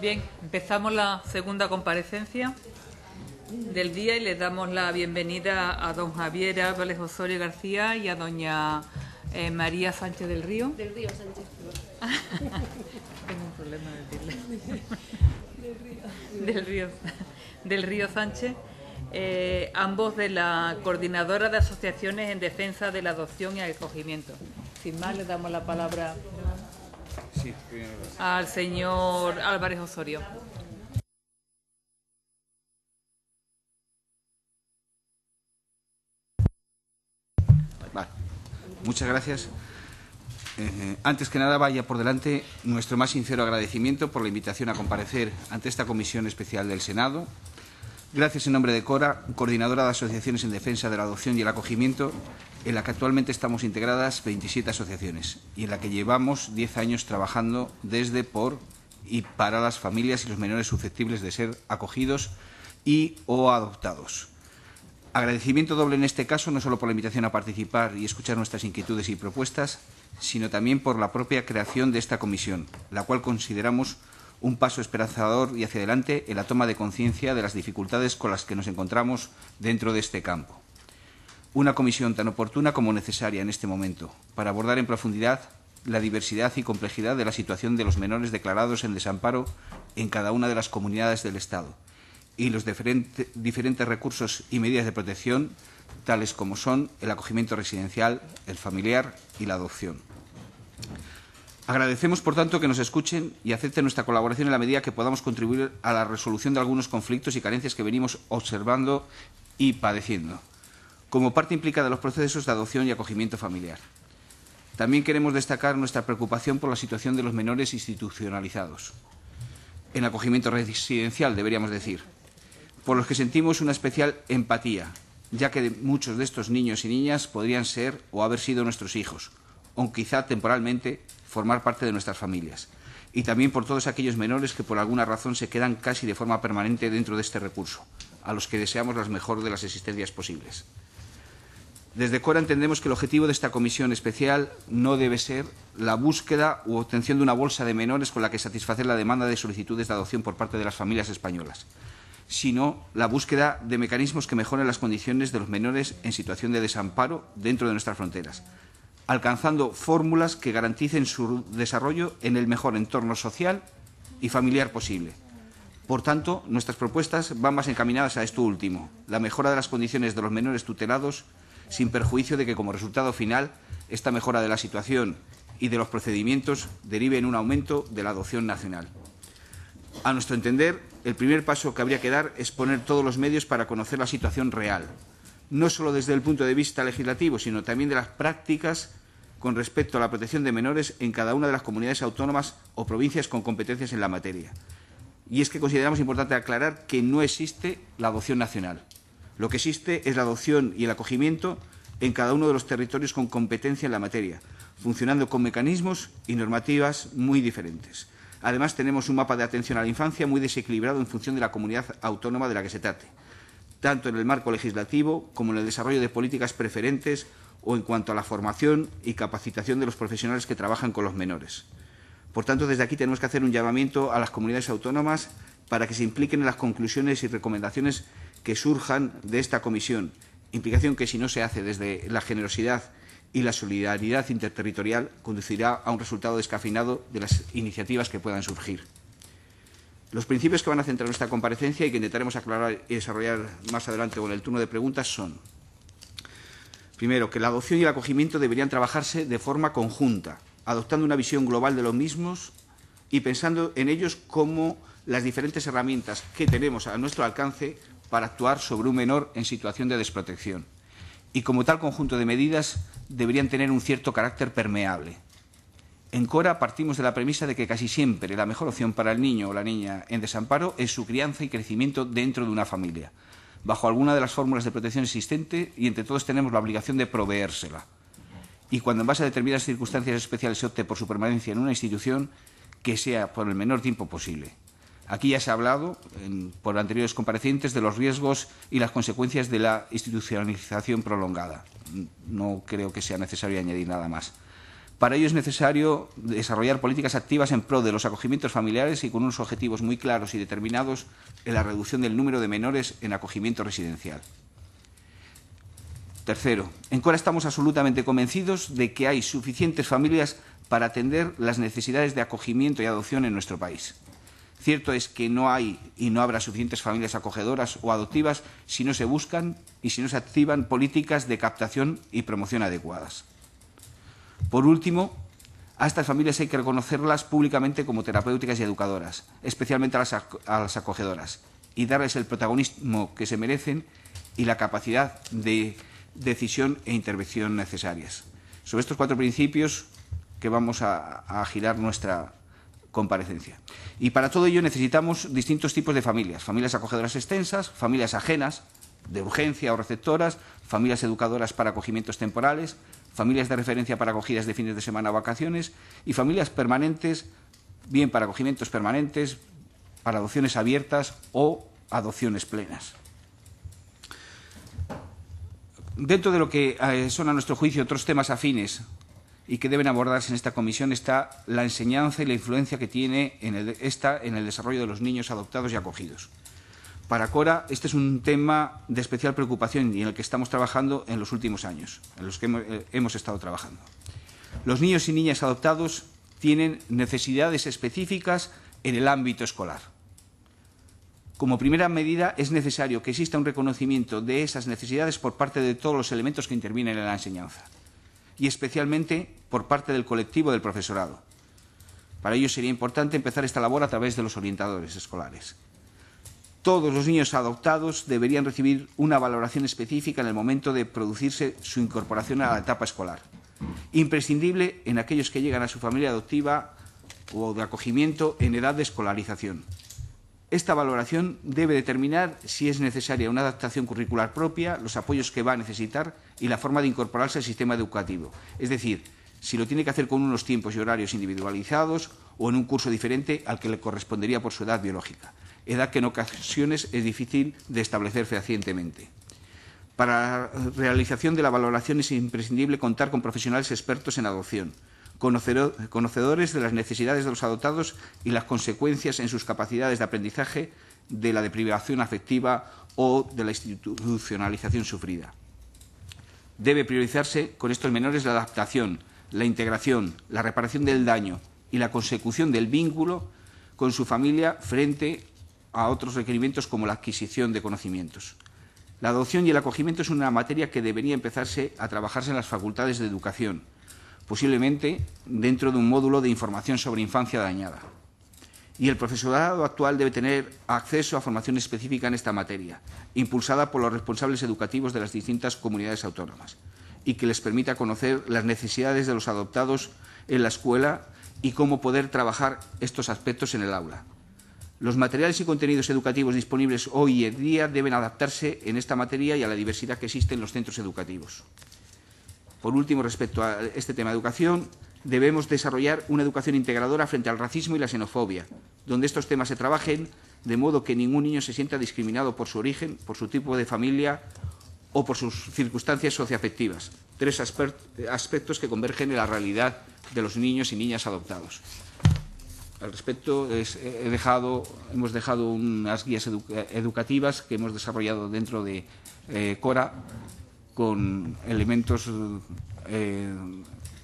Bien, empezamos la segunda comparecencia del día y les damos la bienvenida a don Javier Álvarez Osorio García y a doña María Sánchez del Río. Del Río Sánchez. Tengo un problema de decirle. Del Río Sánchez. Ambos de la Coordinadora de Asociaciones en Defensa de la Adopción y el Acogimiento. Sin más, le damos la palabra al señor Álvarez Osorio. Vale. Muchas gracias. Antes que nada, vaya por delante nuestro más sincero agradecimiento por la invitación a comparecer ante esta Comisión Especial del Senado. Gracias en nombre de CORA, Coordinadora de Asociaciones en Defensa de la Adopción y el Acogimiento, en la que actualmente estamos integradas 27 asociaciones y en la que llevamos 10 años trabajando desde, por y para las familias y los menores susceptibles de ser acogidos y o adoptados. Agradecimiento doble en este caso, no solo por la invitación a participar y escuchar nuestras inquietudes y propuestas, sino también por la propia creación de esta comisión, la cual consideramos un paso esperanzador y hacia adelante en la toma de conciencia de las dificultades con las que nos encontramos dentro de este campo. Una comisión tan oportuna como necesaria en este momento para abordar en profundidad la diversidad y complejidad de la situación de los menores declarados en desamparo en cada una de las comunidades del Estado y los diferentes recursos y medidas de protección, tales como son el acogimiento residencial, el familiar y la adopción. Agradecemos, por tanto, que nos escuchen y acepten nuestra colaboración en la medida que podamos contribuir a la resolución de algunos conflictos y carencias que venimos observando y padeciendo, como parte implicada de los procesos de adopción y acogimiento familiar. También queremos destacar nuestra preocupación por la situación de los menores institucionalizados, en acogimiento residencial, deberíamos decir, por los que sentimos una especial empatía, ya que muchos de estos niños y niñas podrían ser o haber sido nuestros hijos, o quizá temporalmente formar parte de nuestras familias, y también por todos aquellos menores que por alguna razón se quedan casi de forma permanente dentro de este recurso, a los que deseamos las mejores de las existencias posibles. Desde CORA entendemos que el objetivo de esta comisión especial no debe ser la búsqueda u obtención de una bolsa de menores con la que satisfacer la demanda de solicitudes de adopción por parte de las familias españolas, sino la búsqueda de mecanismos que mejoren las condiciones de los menores en situación de desamparo dentro de nuestras fronteras, alcanzando fórmulas que garanticen su desarrollo en el mejor entorno social y familiar posible. Por tanto, nuestras propuestas van más encaminadas a esto último, la mejora de las condiciones de los menores tutelados, sin perjuicio de que, como resultado final, esta mejora de la situación y de los procedimientos derive en un aumento de la adopción nacional. A nuestro entender, el primer paso que habría que dar es poner todos los medios para conocer la situación real, no solo desde el punto de vista legislativo, sino también de las prácticas con respecto a la protección de menores en cada una de las comunidades autónomas o provincias con competencias en la materia. Y es que consideramos importante aclarar que no existe la adopción nacional. Lo que existe es la adopción y el acogimiento en cada uno de los territorios con competencia en la materia, funcionando con mecanismos y normativas muy diferentes. Además, tenemos un mapa de atención a la infancia muy desequilibrado en función de la comunidad autónoma de la que se trate, tanto en el marco legislativo como en el desarrollo de políticas preferentes o en cuanto a la formación y capacitación de los profesionales que trabajan con los menores. Por tanto, desde aquí tenemos que hacer un llamamiento a las comunidades autónomas para que se impliquen en las conclusiones y recomendaciones que surjan de esta comisión, implicación que, si no se hace desde la generosidad y la solidaridad interterritorial, conducirá a un resultado descafeinado de las iniciativas que puedan surgir. Los principios que van a centrar nuestra comparecencia y que intentaremos aclarar y desarrollar más adelante con el turno de preguntas son: primero, que la adopción y el acogimiento deberían trabajarse de forma conjunta, adoptando una visión global de los mismos y pensando en ellos como las diferentes herramientas que tenemos a nuestro alcance para actuar sobre un menor en situación de desprotección. Y como tal conjunto de medidas deberían tener un cierto carácter permeable. En CORA partimos de la premisa de que casi siempre la mejor opción para el niño o la niña en desamparo es su crianza y crecimiento dentro de una familia, bajo alguna de las fórmulas de protección existente, y entre todos tenemos la obligación de proveérsela. Y cuando en base a determinadas circunstancias especiales se opte por su permanencia en una institución, que sea por el menor tiempo posible. Aquí ya se ha hablado por anteriores comparecientes de los riesgos y las consecuencias de la institucionalización prolongada. No creo que sea necesario añadir nada más. Para ello es necesario desarrollar políticas activas en pro de los acogimientos familiares y con unos objetivos muy claros y determinados en la reducción del número de menores en acogimiento residencial. Tercero, en Cora estamos absolutamente convencidos de que hay suficientes familias para atender las necesidades de acogimiento y adopción en nuestro país. Cierto es que no hay y no habrá suficientes familias acogedoras o adoptivas si no se buscan y si no se activan políticas de captación y promoción adecuadas. Por último, a estas familias hay que reconocerlas públicamente como terapéuticas y educadoras, especialmente a las acogedoras, y darles el protagonismo que se merecen y la capacidad de decisión e intervención necesarias. Sobre estos 4 principios que vamos a girar nuestra comparecencia. Y para todo ello necesitamos distintos tipos de familias. Familias acogedoras extensas, familias ajenas, de urgencia o receptoras, familias educadoras para acogimientos temporales, familias de referencia para acogidas de fines de semana o vacaciones y familias permanentes, bien para acogimientos permanentes, para adopciones abiertas o adopciones plenas. Dentro de lo que son, a nuestro juicio, otros temas afines y que deben abordarse en esta comisión está la enseñanza y la influencia que tiene en el desarrollo de los niños adoptados y acogidos. Para Cora, este es un tema de especial preocupación y en el que estamos trabajando en los últimos años, en los que hemos estado trabajando. Los niños y niñas adoptados tienen necesidades específicas en el ámbito escolar. Como primera medida, es necesario que exista un reconocimiento de esas necesidades por parte de todos los elementos que intervienen en la enseñanza, y especialmente por parte del colectivo del profesorado. Para ello sería importante empezar esta labor a través de los orientadores escolares. Todos los niños adoptados deberían recibir una valoración específica en el momento de producirse su incorporación a la etapa escolar. Imprescindible en aquellos que llegan a su familia adoptiva o de acogimiento en edad de escolarización. Esta valoración debe determinar si es necesaria una adaptación curricular propia, los apoyos que va a necesitar y la forma de incorporarse al sistema educativo. Es decir, si lo tiene que hacer con unos tiempos y horarios individualizados o en un curso diferente al que le correspondería por su edad biológica, edad que en ocasiones es difícil de establecer fehacientemente. Para la realización de la valoración es imprescindible contar con profesionales expertos en adopción, conocedores de las necesidades de los adoptados y las consecuencias en sus capacidades de aprendizaje de la deprivación afectiva o de la institucionalización sufrida. Debe priorizarse con estos menores la adaptación, la integración, la reparación del daño y la consecución del vínculo con su familia frente a otros requerimientos como la adquisición de conocimientos. La adopción y el acogimiento es una materia que debería empezarse a trabajarse en las facultades de educación, posiblemente dentro de un módulo de información sobre infancia dañada. Y el profesorado actual debe tener acceso a formación específica en esta materia, impulsada por los responsables educativos de las distintas comunidades autónomas, y que les permita conocer las necesidades de los adoptados en la escuela y cómo poder trabajar estos aspectos en el aula. Los materiales y contenidos educativos disponibles hoy en día deben adaptarse en esta materia y a la diversidad que existe en los centros educativos. Por último, respecto a este tema de educación, debemos desarrollar una educación integradora frente al racismo y la xenofobia, donde estos temas se trabajen de modo que ningún niño se sienta discriminado por su origen, por su tipo de familia o por sus circunstancias socioafectivas. 3 aspectos que convergen en la realidad de los niños y niñas adoptados. Al respecto, hemos dejado unas guías educativas que hemos desarrollado dentro de Cora con elementos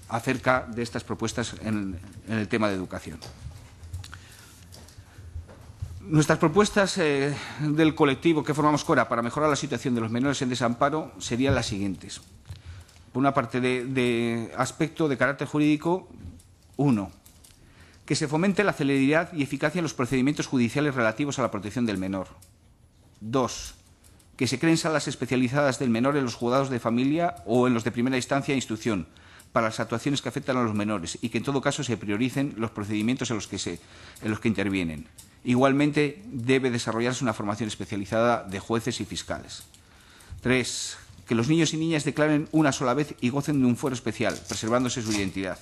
acerca de estas propuestas en el tema de educación. Nuestras propuestas del colectivo que formamos Cora para mejorar la situación de los menores en desamparo serían las siguientes. Por una parte, de aspecto de carácter jurídico, 1. Que se fomente la celeridad y eficacia en los procedimientos judiciales relativos a la protección del menor. 2. Que se creen salas especializadas del menor en los juzgados de familia o en los de primera instancia e instrucción para las actuaciones que afectan a los menores y que en todo caso se prioricen los procedimientos en los que intervienen. Igualmente, debe desarrollarse una formación especializada de jueces y fiscales. 3. Que los niños y niñas declaren una sola vez y gocen de un fuero especial, preservándose su identidad.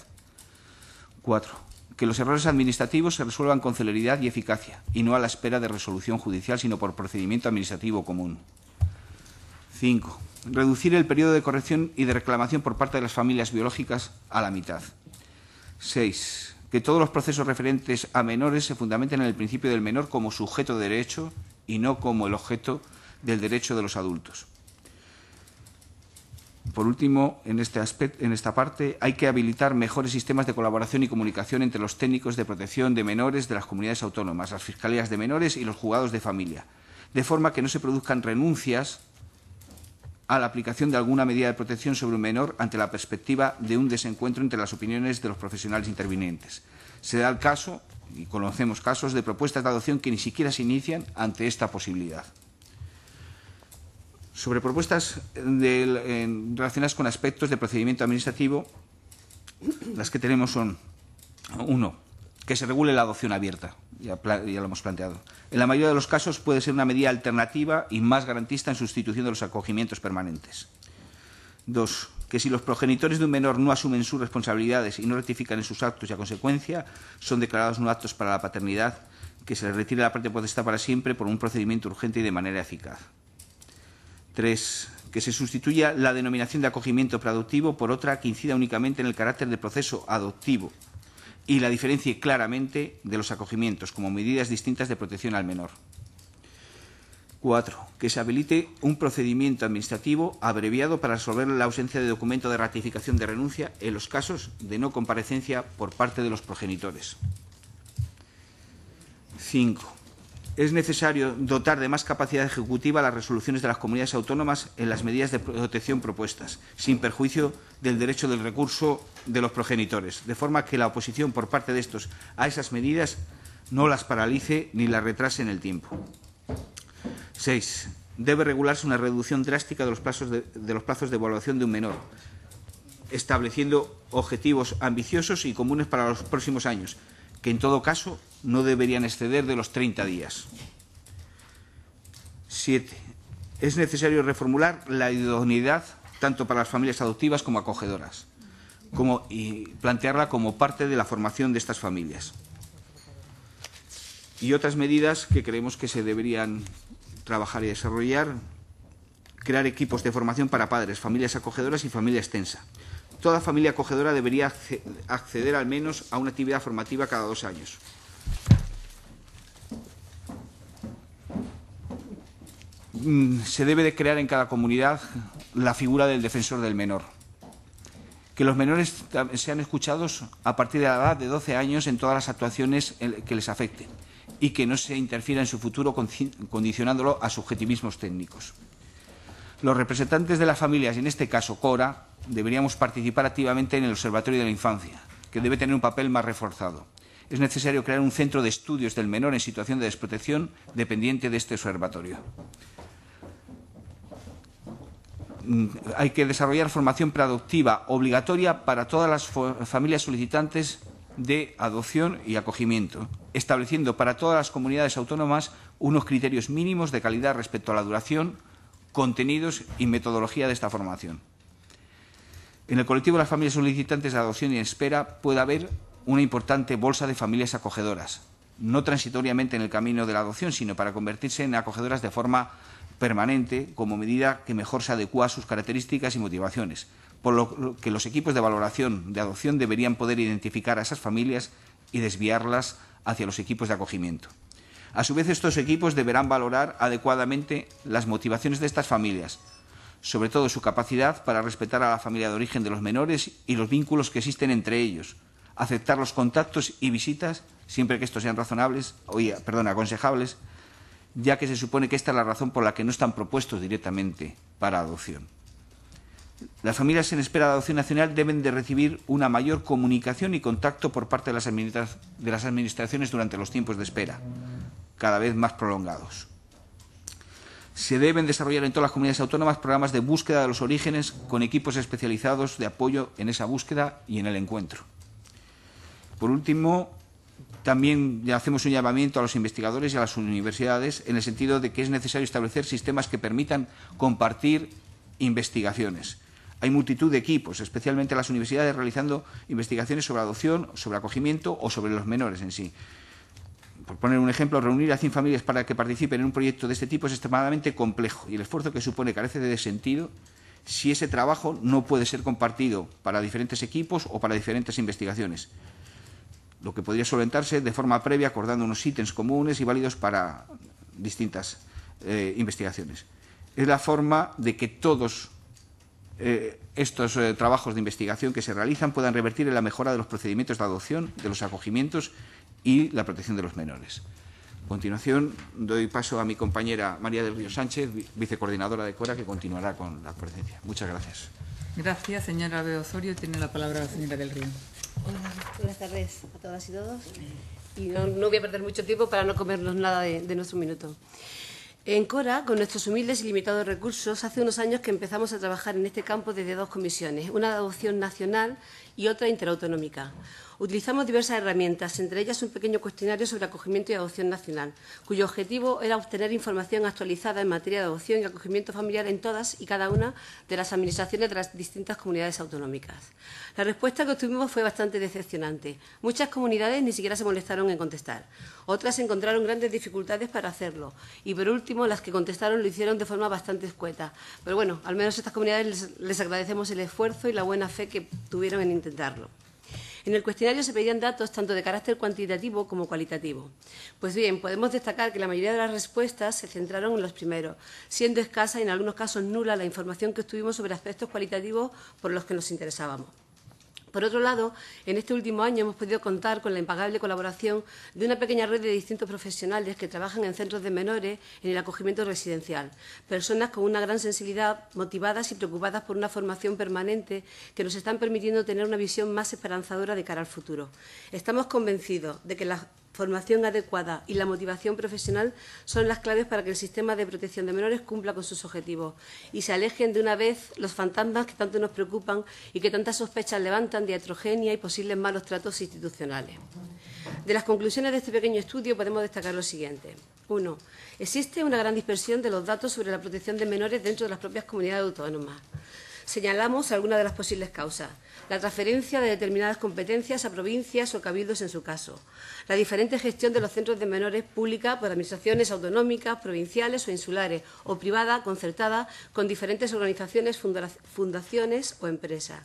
4. Que los errores administrativos se resuelvan con celeridad y eficacia, y no a la espera de resolución judicial, sino por procedimiento administrativo común. 5. Reducir el periodo de corrección y de reclamación por parte de las familias biológicas a la mitad. 6. Que todos los procesos referentes a menores se fundamenten en el principio del menor como sujeto de derecho y no como el objeto del derecho de los adultos. Por último, en esta parte, hay que habilitar mejores sistemas de colaboración y comunicación entre los técnicos de protección de menores de las comunidades autónomas, las fiscalías de menores y los juzgados de familia, de forma que no se produzcan renuncias a la aplicación de alguna medida de protección sobre un menor ante la perspectiva de un desencuentro entre las opiniones de los profesionales intervinientes. Se da el caso, y conocemos casos, de propuestas de adopción que ni siquiera se inician ante esta posibilidad. Sobre propuestas relacionadas con aspectos de procedimiento administrativo, las que tenemos son: 1. Que se regule la adopción abierta, ya lo hemos planteado. En la mayoría de los casos puede ser una medida alternativa y más garantista en sustitución de los acogimientos permanentes. 2. Que si los progenitores de un menor no asumen sus responsabilidades y no rectifican en sus actos y a consecuencia son declarados no aptos para la paternidad, que se les retire la parte potestad para siempre por un procedimiento urgente y de manera eficaz. 3. Que se sustituya la denominación de acogimiento preadoptivo por otra que incida únicamente en el carácter de proceso adoptivo y la diferencie claramente de los acogimientos como medidas distintas de protección al menor. 4. Que se habilite un procedimiento administrativo abreviado para resolver la ausencia de documento de ratificación de renuncia en los casos de no comparecencia por parte de los progenitores. 5. Es necesario dotar de más capacidad ejecutiva las resoluciones de las comunidades autónomas en las medidas de protección propuestas, sin perjuicio del derecho del recurso de los progenitores, de forma que la oposición por parte de estos a esas medidas no las paralice ni las retrase en el tiempo. 6. Debe regularse una reducción drástica de los plazos de evaluación de un menor, estableciendo objetivos ambiciosos y comunes para los próximos años, que en todo caso no deberían exceder de los 30 días. 7. Es necesario reformular la idoneidad tanto para las familias adoptivas como acogedoras, y plantearla como parte de la formación de estas familias. Y otras medidas que creemos que se deberían trabajar y desarrollar: crear equipos de formación para padres, familias acogedoras y familia extensa. Toda familia acogedora debería acceder al menos a una actividad formativa cada 2 años. Se debe de crear en cada comunidad la figura del defensor del menor. Que los menores sean escuchados a partir de la edad de 12 años en todas las actuaciones que les afecten y que no se interfiera en su futuro condicionándolo a subjetivismos técnicos. Los representantes de las familias, y en este caso CORA, deberíamos participar activamente en el Observatorio de la Infancia, que debe tener un papel más reforzado. Es necesario crear un centro de estudios del menor en situación de desprotección dependiente de este observatorio. Hay que desarrollar formación preadoptiva obligatoria para todas las familias solicitantes de adopción y acogimiento, estableciendo para todas las comunidades autónomas unos criterios mínimos de calidad respecto a la duración, contenidos y metodología de esta formación. En el colectivo de las familias solicitantes de adopción y en espera puede haber una importante bolsa de familias acogedoras, no transitoriamente en el camino de la adopción, sino para convertirse en acogedoras de forma permanente como medida que mejor se adecua a sus características y motivaciones, por lo que los equipos de valoración de adopción deberían poder identificar a esas familias y desviarlas hacia los equipos de acogimiento. A su vez, estos equipos deberán valorar adecuadamente las motivaciones de estas familias, sobre todo su capacidad para respetar a la familia de origen de los menores y los vínculos que existen entre ellos, aceptar los contactos y visitas siempre que estos sean aconsejables, ya que se supone que esta es la razón por la que no están propuestos directamente para adopción. Las familias en espera de adopción nacional deben de recibir una mayor comunicación y contacto por parte de las administraciones durante los tiempos de espera, cada vez más prolongados. Se deben desarrollar en todas las comunidades autónomas programas de búsqueda de los orígenes con equipos especializados de apoyo en esa búsqueda y en el encuentro. Por último, también hacemos un llamamiento a los investigadores y a las universidades en el sentido de que es necesario establecer sistemas que permitan compartir investigaciones. Hay multitud de equipos, especialmente las universidades, realizando investigaciones sobre adopción, sobre acogimiento o sobre los menores en sí. Por poner un ejemplo, reunir a 100 familias para que participen en un proyecto de este tipo es extremadamente complejo y el esfuerzo que supone carece de sentido si ese trabajo no puede ser compartido para diferentes equipos o para diferentes investigaciones, lo que podría solventarse de forma previa acordando unos ítems comunes y válidos para distintas investigaciones. Es la forma de que todos estos trabajos de investigación que se realizan puedan revertir en la mejora de los procedimientos de adopción, de los acogimientos y la protección de los menores. A continuación, doy paso a mi compañera María del Río Sánchez, vicecoordinadora de CORA, que continuará con la ponencia. Muchas gracias. Gracias, señora Albert Osorio. Tiene la palabra la señora del Río. Hola, buenas tardes a todas y todos. Y no voy a perder mucho tiempo para no comernos nada de nuestro minuto. En CORA, con nuestros humildes y limitados recursos, hace unos años que empezamos a trabajar en este campo desde dos comisiones, una de adopción nacional y otra interautonómica. Utilizamos diversas herramientas, entre ellas un pequeño cuestionario sobre acogimiento y adopción nacional, cuyo objetivo era obtener información actualizada en materia de adopción y acogimiento familiar en todas y cada una de las administraciones de las distintas comunidades autonómicas. La respuesta que obtuvimos fue bastante decepcionante. Muchas comunidades ni siquiera se molestaron en contestar. Otras encontraron grandes dificultades para hacerlo. Y, por último, las que contestaron lo hicieron de forma bastante escueta. Pero bueno, al menos a estas comunidades les agradecemos el esfuerzo y la buena fe que tuvieron en intentarlo. En el cuestionario se pedían datos tanto de carácter cuantitativo como cualitativo. Pues bien, podemos destacar que la mayoría de las respuestas se centraron en los primeros, siendo escasa y en algunos casos nula la información que obtuvimos sobre aspectos cualitativos por los que nos interesábamos. Por otro lado, en este último año hemos podido contar con la impagable colaboración de una pequeña red de distintos profesionales que trabajan en centros de menores en el acogimiento residencial, personas con una gran sensibilidad, motivadas y preocupadas por una formación permanente que nos están permitiendo tener una visión más esperanzadora de cara al futuro. Estamos convencidos de que la formación adecuada y la motivación profesional son las claves para que el sistema de protección de menores cumpla con sus objetivos y se alejen de una vez los fantasmas que tanto nos preocupan y que tantas sospechas levantan de heterogeneidad y posibles malos tratos institucionales. De las conclusiones de este pequeño estudio podemos destacar lo siguiente. 1. Existe una gran dispersión de los datos sobre la protección de menores dentro de las propias comunidades autónomas. Señalamos algunas de las posibles causas. La transferencia de determinadas competencias a provincias o cabildos en su caso. La diferente gestión de los centros de menores pública por administraciones autonómicas, provinciales o insulares, o privada, concertada, con diferentes organizaciones, fundaciones o empresas.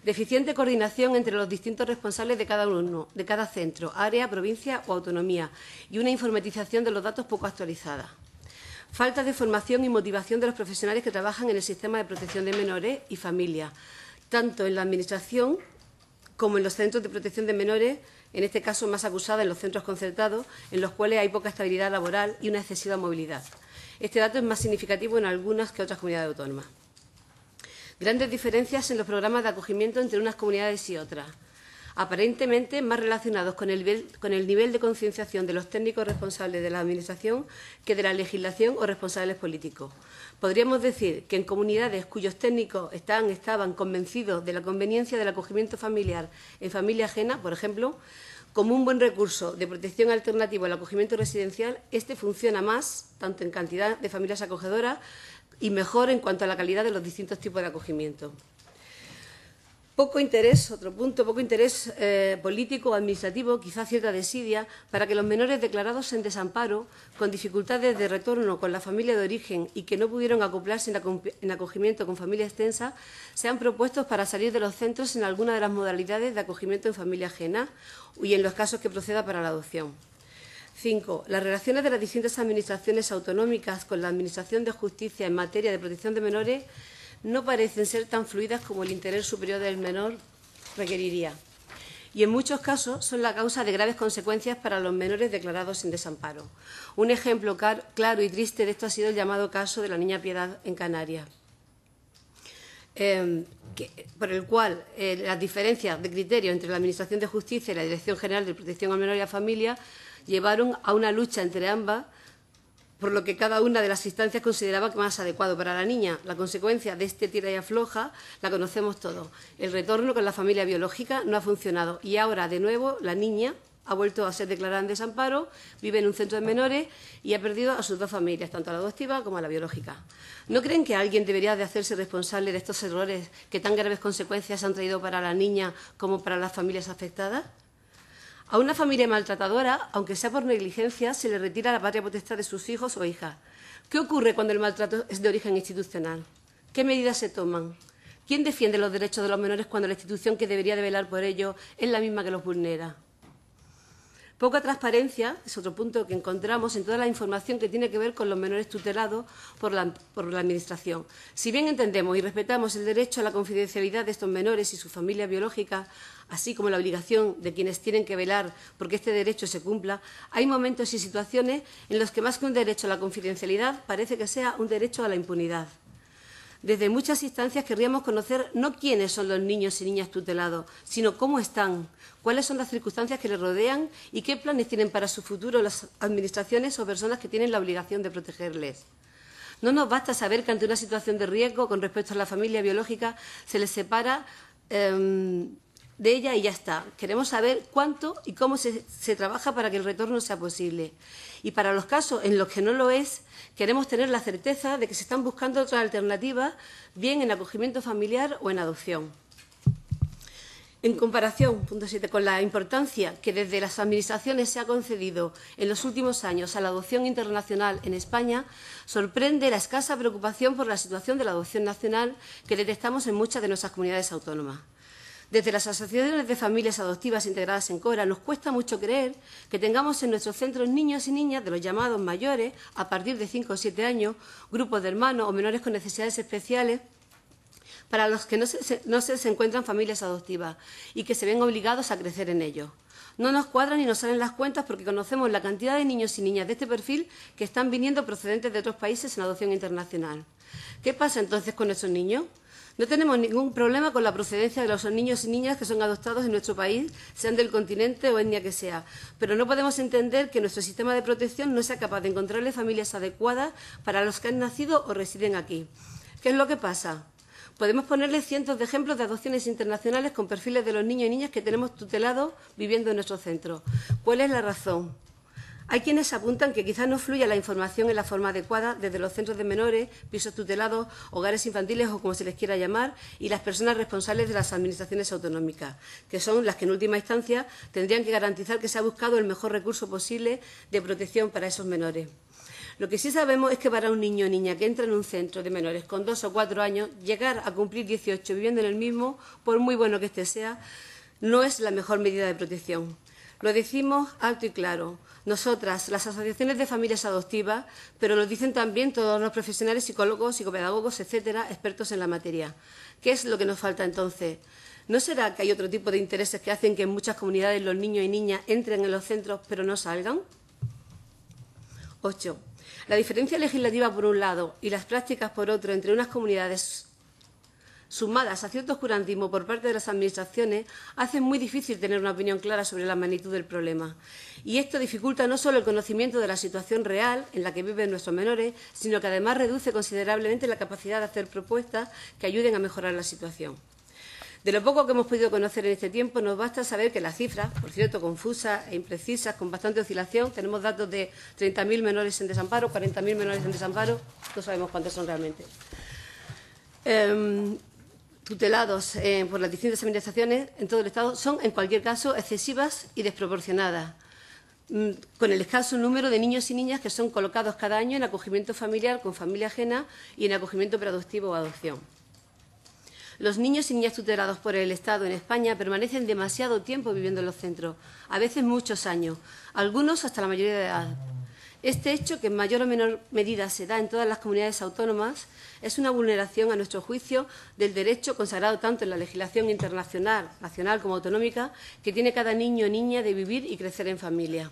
Deficiente coordinación entre los distintos responsables de cada uno, de cada centro, área, provincia o autonomía, y una informatización de los datos poco actualizada. Falta de formación y motivación de los profesionales que trabajan en el sistema de protección de menores y familia, tanto en la Administración como en los centros de protección de menores, en este caso más acusada en los centros concertados, en los cuales hay poca estabilidad laboral y una excesiva movilidad. Este dato es más significativo en algunas que otras comunidades autónomas. Grandes diferencias en los programas de acogimiento entre unas comunidades y otras, aparentemente más relacionados con el nivel de concienciación de los técnicos responsables de la Administración que de la legislación o responsables políticos. Podríamos decir que en comunidades cuyos técnicos estaban convencidos de la conveniencia del acogimiento familiar en familia ajena, por ejemplo, como un buen recurso de protección alternativo al acogimiento residencial, este funciona más, tanto en cantidad de familias acogedoras y mejor en cuanto a la calidad de los distintos tipos de acogimiento. Poco interés, otro punto, poco interés político o administrativo, quizá cierta desidia, para que los menores declarados en desamparo, con dificultades de retorno con la familia de origen y que no pudieron acoplarse en acogimiento con familia extensa, sean propuestos para salir de los centros en alguna de las modalidades de acogimiento en familia ajena y en los casos que proceda para la adopción. 5. Las relaciones de las distintas administraciones autonómicas con la Administración de Justicia en materia de protección de menores no parecen ser tan fluidas como el interés superior del menor requeriría y en muchos casos son la causa de graves consecuencias para los menores declarados en desamparo. Un ejemplo claro y triste de esto ha sido el llamado caso de la niña Piedad en Canarias, por el cual las diferencias de criterio entre la Administración de Justicia y la Dirección General de Protección al Menor y a la Familia llevaron a una lucha entre ambas, por lo que cada una de las instancias consideraba que más adecuado para la niña. La consecuencia de este tira y afloja la conocemos todos. El retorno con la familia biológica no ha funcionado y ahora, de nuevo, la niña ha vuelto a ser declarada en desamparo, vive en un centro de menores y ha perdido a sus dos familias, tanto a la adoptiva como a la biológica. ¿No creen que alguien debería de hacerse responsable de estos errores que tan graves consecuencias han traído para la niña como para las familias afectadas? A una familia maltratadora, aunque sea por negligencia, se le retira la patria potestad de sus hijos o hijas. ¿Qué ocurre cuando el maltrato es de origen institucional? ¿Qué medidas se toman? ¿Quién defiende los derechos de los menores cuando la institución que debería de velar por ellos es la misma que los vulnera? Poca transparencia es otro punto que encontramos en toda la información que tiene que ver con los menores tutelados por la Administración. Si bien entendemos y respetamos el derecho a la confidencialidad de estos menores y su familia biológica, así como la obligación de quienes tienen que velar porque este derecho se cumpla, hay momentos y situaciones en los que más que un derecho a la confidencialidad parece que sea un derecho a la impunidad. Desde muchas instancias querríamos conocer no quiénes son los niños y niñas tutelados, sino cómo están, cuáles son las circunstancias que les rodean y qué planes tienen para su futuro las administraciones o personas que tienen la obligación de protegerles. No nos basta saber que ante una situación de riesgo con respecto a la familia biológica se les separa de ella y ya está. Queremos saber cuánto y cómo se trabaja para que el retorno sea posible. Y para los casos en los que no lo es, queremos tener la certeza de que se están buscando otras alternativas, bien en acogimiento familiar o en adopción. En comparación, punto 7, con la importancia que desde las Administraciones se ha concedido en los últimos años a la adopción internacional en España, sorprende la escasa preocupación por la situación de la adopción nacional que detectamos en muchas de nuestras comunidades autónomas. Desde las asociaciones de familias adoptivas integradas en CORA nos cuesta mucho creer que tengamos en nuestros centros niños y niñas de los llamados mayores, a partir de 5 o 7 años, grupos de hermanos o menores con necesidades especiales, para los que no se encuentran familias adoptivas y que se ven obligados a crecer en ellos. No nos cuadran ni nos salen las cuentas porque conocemos la cantidad de niños y niñas de este perfil que están viniendo procedentes de otros países en adopción internacional. ¿Qué pasa entonces con esos niños? No tenemos ningún problema con la procedencia de los niños y niñas que son adoptados en nuestro país, sean del continente o etnia que sea, pero no podemos entender que nuestro sistema de protección no sea capaz de encontrarle familias adecuadas para los que han nacido o residen aquí. ¿Qué es lo que pasa? Podemos ponerle cientos de ejemplos de adopciones internacionales con perfiles de los niños y niñas que tenemos tutelados viviendo en nuestro centro. ¿Cuál es la razón? Hay quienes apuntan que quizás no fluya la información en la forma adecuada desde los centros de menores, pisos tutelados, hogares infantiles o como se les quiera llamar, y las personas responsables de las administraciones autonómicas, que son las que en última instancia tendrían que garantizar que se ha buscado el mejor recurso posible de protección para esos menores. Lo que sí sabemos es que para un niño o niña que entra en un centro de menores con 2 o 4 años, llegar a cumplir 18 viviendo en el mismo, por muy bueno que éste sea, no es la mejor medida de protección. Lo decimos alto y claro. Nosotras, las asociaciones de familias adoptivas, pero lo dicen también todos los profesionales, psicólogos, psicopedagogos, etcétera, expertos en la materia. ¿Qué es lo que nos falta entonces? ¿No será que hay otro tipo de intereses que hacen que en muchas comunidades los niños y niñas entren en los centros pero no salgan? 8. La diferencia legislativa por un lado y las prácticas por otro entre unas comunidades sumadas a cierto oscurantismo por parte de las administraciones, hacen muy difícil tener una opinión clara sobre la magnitud del problema. Y esto dificulta no solo el conocimiento de la situación real en la que viven nuestros menores, sino que además reduce considerablemente la capacidad de hacer propuestas que ayuden a mejorar la situación. De lo poco que hemos podido conocer en este tiempo, nos basta saber que las cifras, por cierto, confusas e imprecisas, con bastante oscilación, tenemos datos de 30.000 menores en desamparo, 40.000 menores en desamparo, no sabemos cuántos son realmente. Tutelados por las distintas administraciones en todo el Estado son, en cualquier caso, excesivas y desproporcionadas, con el escaso número de niños y niñas que son colocados cada año en acogimiento familiar con familia ajena y en acogimiento preadoptivo o adopción. Los niños y niñas tutelados por el Estado en España permanecen demasiado tiempo viviendo en los centros, a veces muchos años, algunos hasta la mayoría de edad. Este hecho, que en mayor o menor medida se da en todas las comunidades autónomas, es una vulneración, a nuestro juicio, del derecho consagrado tanto en la legislación internacional, nacional como autonómica, que tiene cada niño o niña de vivir y crecer en familia.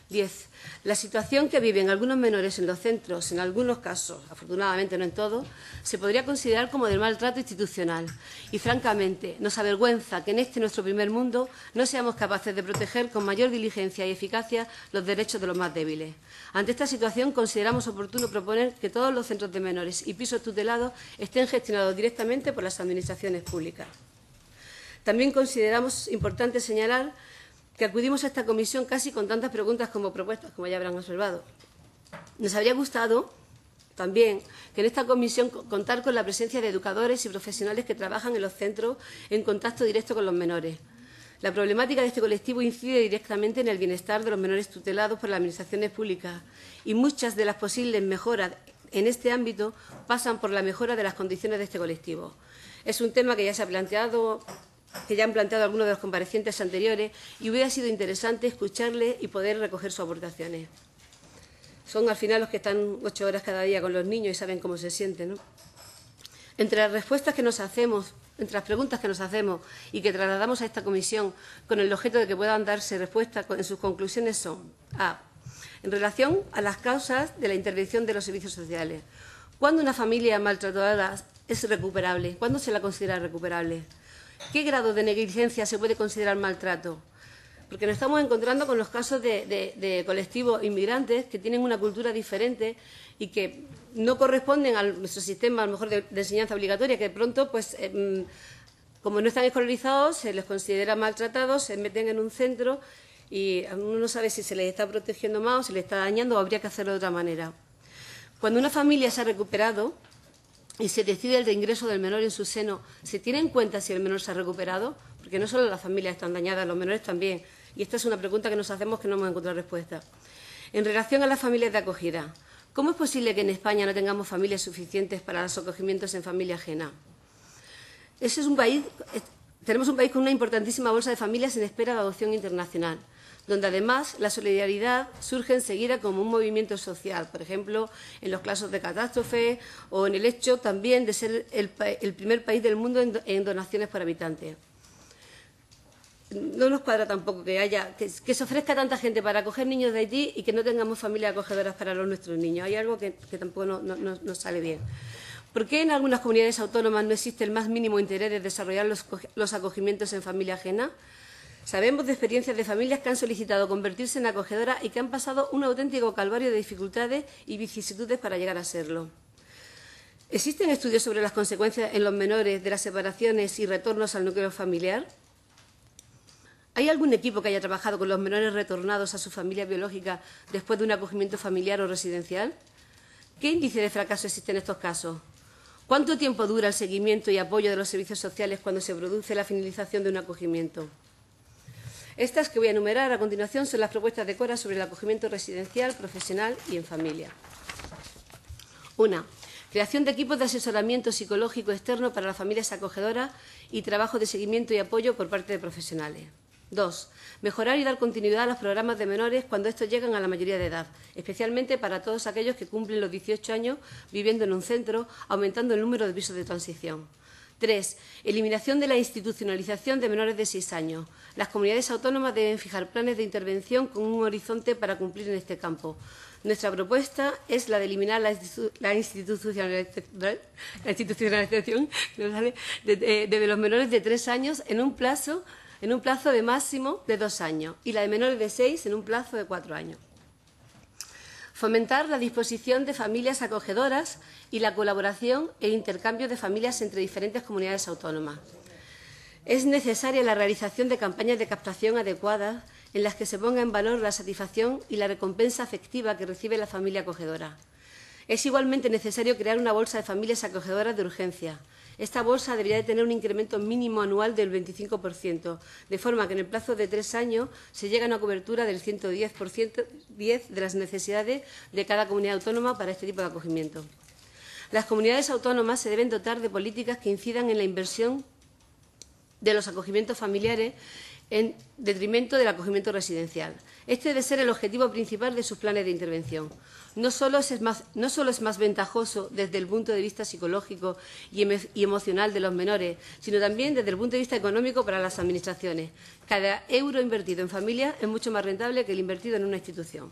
10. La situación que viven algunos menores en los centros, en algunos casos, afortunadamente no en todos, se podría considerar como de maltrato institucional. Y, francamente, nos avergüenza que en este nuestro primer mundo no seamos capaces de proteger con mayor diligencia y eficacia los derechos de los más débiles. Ante esta situación, consideramos oportuno proponer que todos los centros de menores y pisos tutelados estén gestionados directamente por las administraciones públicas. También consideramos importante señalar que acudimos a esta comisión casi con tantas preguntas como propuestas, como ya habrán observado. Nos habría gustado también que en esta comisión contar con la presencia de educadores y profesionales que trabajan en los centros en contacto directo con los menores. La problemática de este colectivo incide directamente en el bienestar de los menores tutelados por las administraciones públicas y muchas de las posibles mejoras en este ámbito pasan por la mejora de las condiciones de este colectivo. Es un tema que ya se ha planteado, que ya han planteado algunos de los comparecientes anteriores, y hubiera sido interesante escucharle y poder recoger sus aportaciones. Son al final los que están 8 horas cada día con los niños y saben cómo se sienten, ¿no? Entre las respuestas que nos hacemos, entre las preguntas que nos hacemos y que trasladamos a esta comisión con el objeto de que puedan darse respuestas en sus conclusiones son: A. En relación a las causas de la intervención de los servicios sociales. ¿Cuándo una familia maltratada es recuperable? ¿Cuándo se la considera recuperable? ¿Qué grado de negligencia se puede considerar maltrato? Porque nos estamos encontrando con los casos de colectivos inmigrantes que tienen una cultura diferente y que no corresponden a nuestro sistema, a lo mejor, de enseñanza obligatoria, que de pronto, pues, como no están escolarizados, se les considera maltratados, se meten en un centro y uno no sabe si se les está protegiendo más o se les está dañando o habría que hacerlo de otra manera. Cuando una familia se ha recuperado y se decide el reingreso del menor en su seno, ¿se tiene en cuenta si el menor se ha recuperado? Porque no solo las familias están dañadas, los menores también. Y esta es una pregunta que nos hacemos que no hemos encontrado respuesta. En relación a las familias de acogida, ¿cómo es posible que en España no tengamos familias suficientes para los acogimientos en familia ajena? Tenemos un país con una importantísima bolsa de familias en espera de adopción internacional, donde además la solidaridad surge enseguida como un movimiento social, por ejemplo, en los casos de catástrofe o en el hecho también de ser el primer país del mundo en donaciones por habitante. No nos cuadra tampoco que se ofrezca tanta gente para acoger niños de Haití y que no tengamos familias acogedoras para nuestros niños. Hay algo que tampoco nos sale bien. ¿Por qué en algunas comunidades autónomas no existe el más mínimo interés de desarrollar los acogimientos en familia ajena? Sabemos de experiencias de familias que han solicitado convertirse en acogedoras y que han pasado un auténtico calvario de dificultades y vicisitudes para llegar a serlo. ¿Existen estudios sobre las consecuencias en los menores de las separaciones y retornos al núcleo familiar? ¿Hay algún equipo que haya trabajado con los menores retornados a su familia biológica después de un acogimiento familiar o residencial? ¿Qué índice de fracaso existe en estos casos? ¿Cuánto tiempo dura el seguimiento y apoyo de los servicios sociales cuando se produce la finalización de un acogimiento? Estas que voy a enumerar a continuación son las propuestas de Cora sobre el acogimiento residencial, profesional y en familia. 1. Creación de equipos de asesoramiento psicológico externo para las familias acogedoras y trabajo de seguimiento y apoyo por parte de profesionales. 2. Mejorar y dar continuidad a los programas de menores cuando estos llegan a la mayoría de edad, especialmente para todos aquellos que cumplen los 18 años viviendo en un centro, aumentando el número de pisos de transición. 3. Eliminación de la institucionalización de menores de 6 años. Las comunidades autónomas deben fijar planes de intervención con un horizonte para cumplir en este campo. Nuestra propuesta es la de eliminar la institucionalización de los menores de 3 años en un plazo de máximo de 2 años y la de menores de 6 en un plazo de 4 años. Fomentar la disposición de familias acogedoras y la colaboración e intercambio de familias entre diferentes comunidades autónomas. Es necesaria la realización de campañas de captación adecuadas en las que se ponga en valor la satisfacción y la recompensa afectiva que recibe la familia acogedora. Es igualmente necesario crear una bolsa de familias acogedoras de urgencia. Esta bolsa debería de tener un incremento mínimo anual del 25%, de forma que en el plazo de 3 años se llegue a una cobertura del 110% de las necesidades de cada comunidad autónoma para este tipo de acogimiento. Las comunidades autónomas se deben dotar de políticas que incidan en la inversión de los acogimientos familiares en detrimento del acogimiento residencial. Este debe ser el objetivo principal de sus planes de intervención. No solo es más ventajoso desde el punto de vista psicológico y emocional de los menores, sino también desde el punto de vista económico para las administraciones. Cada euro invertido en familia es mucho más rentable que el invertido en una institución.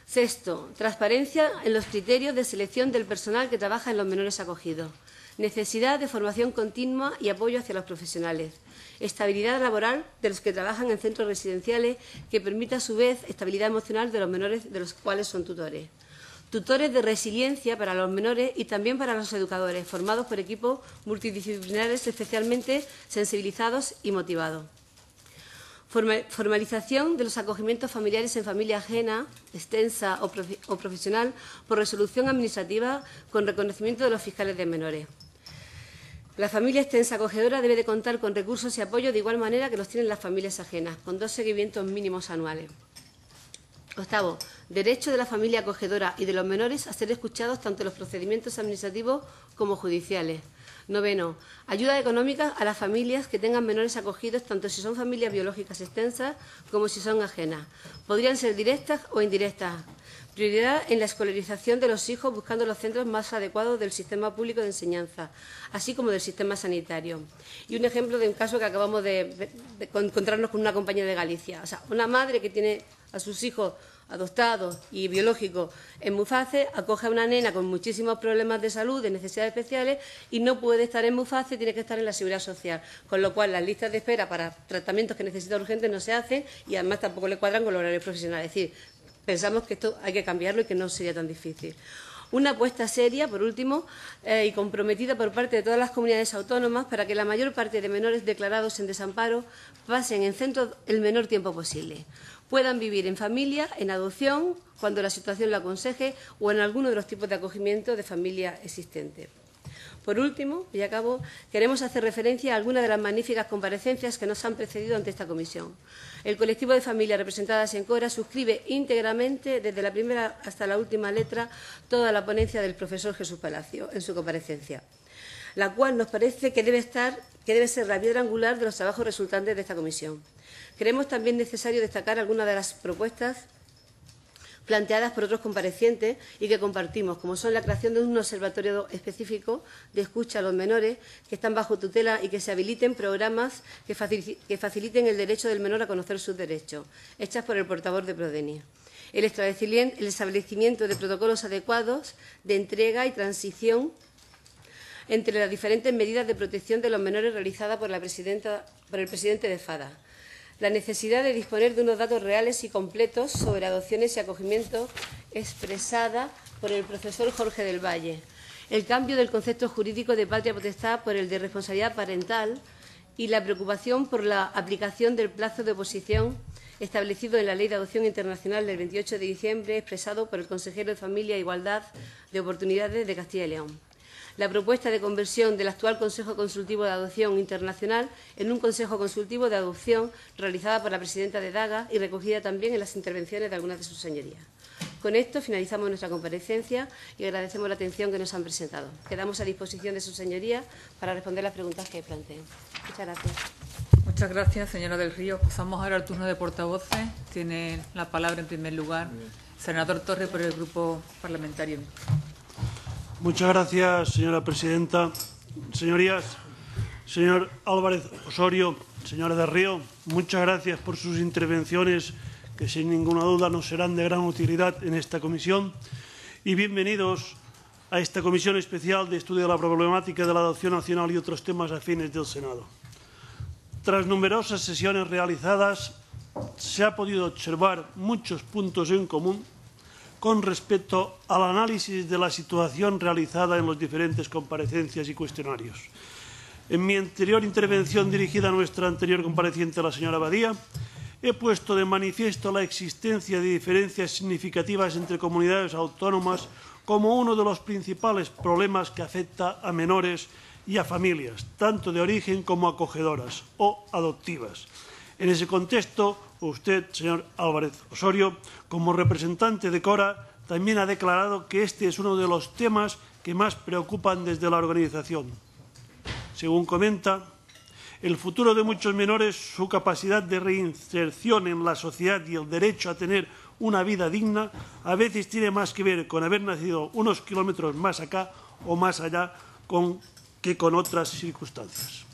6. Transparencia en los criterios de selección del personal que trabaja en los menores acogidos. Necesidad de formación continua y apoyo hacia los profesionales. Estabilidad laboral de los que trabajan en centros residenciales que permita a su vez estabilidad emocional de los menores de los cuales son tutores. Tutores de resiliencia para los menores y también para los educadores, formados por equipos multidisciplinares especialmente sensibilizados y motivados. Formalización de los acogimientos familiares en familia ajena, extensa o profesional por resolución administrativa con reconocimiento de los fiscales de menores. La familia extensa acogedora debe de contar con recursos y apoyo de igual manera que los tienen las familias ajenas, con 2 seguimientos mínimos anuales. Octavo, derecho de la familia acogedora y de los menores a ser escuchados tanto en los procedimientos administrativos como judiciales. Noveno, ayuda económica a las familias que tengan menores acogidos, tanto si son familias biológicas extensas como si son ajenas. Podrían ser directas o indirectas. Prioridad en la escolarización de los hijos, buscando los centros más adecuados del sistema público de enseñanza, así como del sistema sanitario. Y un ejemplo de un caso que acabamos de encontrarnos con una compañera de Galicia. O sea, una madre que tiene a sus hijos adoptados y biológicos en Muface, acoge a una nena con muchísimos problemas de salud, de necesidades especiales, y no puede estar en Muface, tiene que estar en la Seguridad Social, con lo cual las listas de espera para tratamientos que necesita urgentes no se hacen y además tampoco le cuadran con los horarios profesionales. Es decir, pensamos que esto hay que cambiarlo y que no sería tan difícil. Una apuesta seria, por último, y comprometida por parte de todas las comunidades autónomas para que la mayor parte de menores declarados en desamparo pasen en centros el menor tiempo posible. Puedan vivir en familia, en adopción, cuando la situación lo aconseje, o en alguno de los tipos de acogimiento de familia existente. Por último, y acabo, queremos hacer referencia a algunas de las magníficas comparecencias que nos han precedido ante esta comisión. El colectivo de familias representadas en CORA suscribe íntegramente, desde la primera hasta la última letra, toda la ponencia del profesor Jesús Palacio en su comparecencia, la cual nos parece que debe ser la piedra angular de los trabajos resultantes de esta comisión. Creemos también necesario destacar algunas de las propuestas planteadas por otros comparecientes y que compartimos, como son la creación de un observatorio específico de escucha a los menores que están bajo tutela y que se habiliten programas que faciliten el derecho del menor a conocer sus derechos, hechas por el portavoz de Prodenia. El establecimiento de protocolos adecuados de entrega y transición entre las diferentes medidas de protección de los menores realizadas por el presidente de FADA. La necesidad de disponer de unos datos reales y completos sobre adopciones y acogimiento expresada por el profesor Jorge del Valle. El cambio del concepto jurídico de patria potestad por el de responsabilidad parental y la preocupación por la aplicación del plazo de oposición establecido en la Ley de Adopción Internacional del 28 de diciembre, expresado por el consejero de Familia e Igualdad de Oportunidades de Castilla y León. La propuesta de conversión del actual Consejo Consultivo de Adopción Internacional en un Consejo Consultivo de Adopción realizada por la presidenta de DAGA y recogida también en las intervenciones de algunas de sus señorías. Con esto finalizamos nuestra comparecencia y agradecemos la atención que nos han presentado. Quedamos a disposición de sus señorías para responder las preguntas que planteen. Muchas gracias. Muchas gracias, señora del Río. Pasamos ahora al turno de portavoces. Tiene la palabra en primer lugar el senador Torre por el Grupo Parlamentario. Muchas gracias, señora presidenta. Señorías, señor Álvarez Osorio, señora del Río, muchas gracias por sus intervenciones, que sin ninguna duda nos serán de gran utilidad en esta comisión. Y bienvenidos a esta comisión especial de estudio de la problemática de la adopción nacional y otros temas afines del Senado. Tras numerosas sesiones realizadas, se ha podido observar muchos puntos en común con respecto al análisis de la situación realizada en las diferentes comparecencias y cuestionarios. En mi anterior intervención dirigida a nuestra anterior compareciente, la señora Badía, he puesto de manifiesto la existencia de diferencias significativas entre comunidades autónomas como uno de los principales problemas que afecta a menores y a familias, tanto de origen como acogedoras o adoptivas. En ese contexto, usted, señor Álvarez Osorio, como representante de CORA, también ha declarado que este es uno de los temas que más preocupan desde la organización. Según comenta, el futuro de muchos menores, su capacidad de reinserción en la sociedad y el derecho a tener una vida digna, a veces tiene más que ver con haber nacido unos kilómetros más acá o más allá que con otras circunstancias.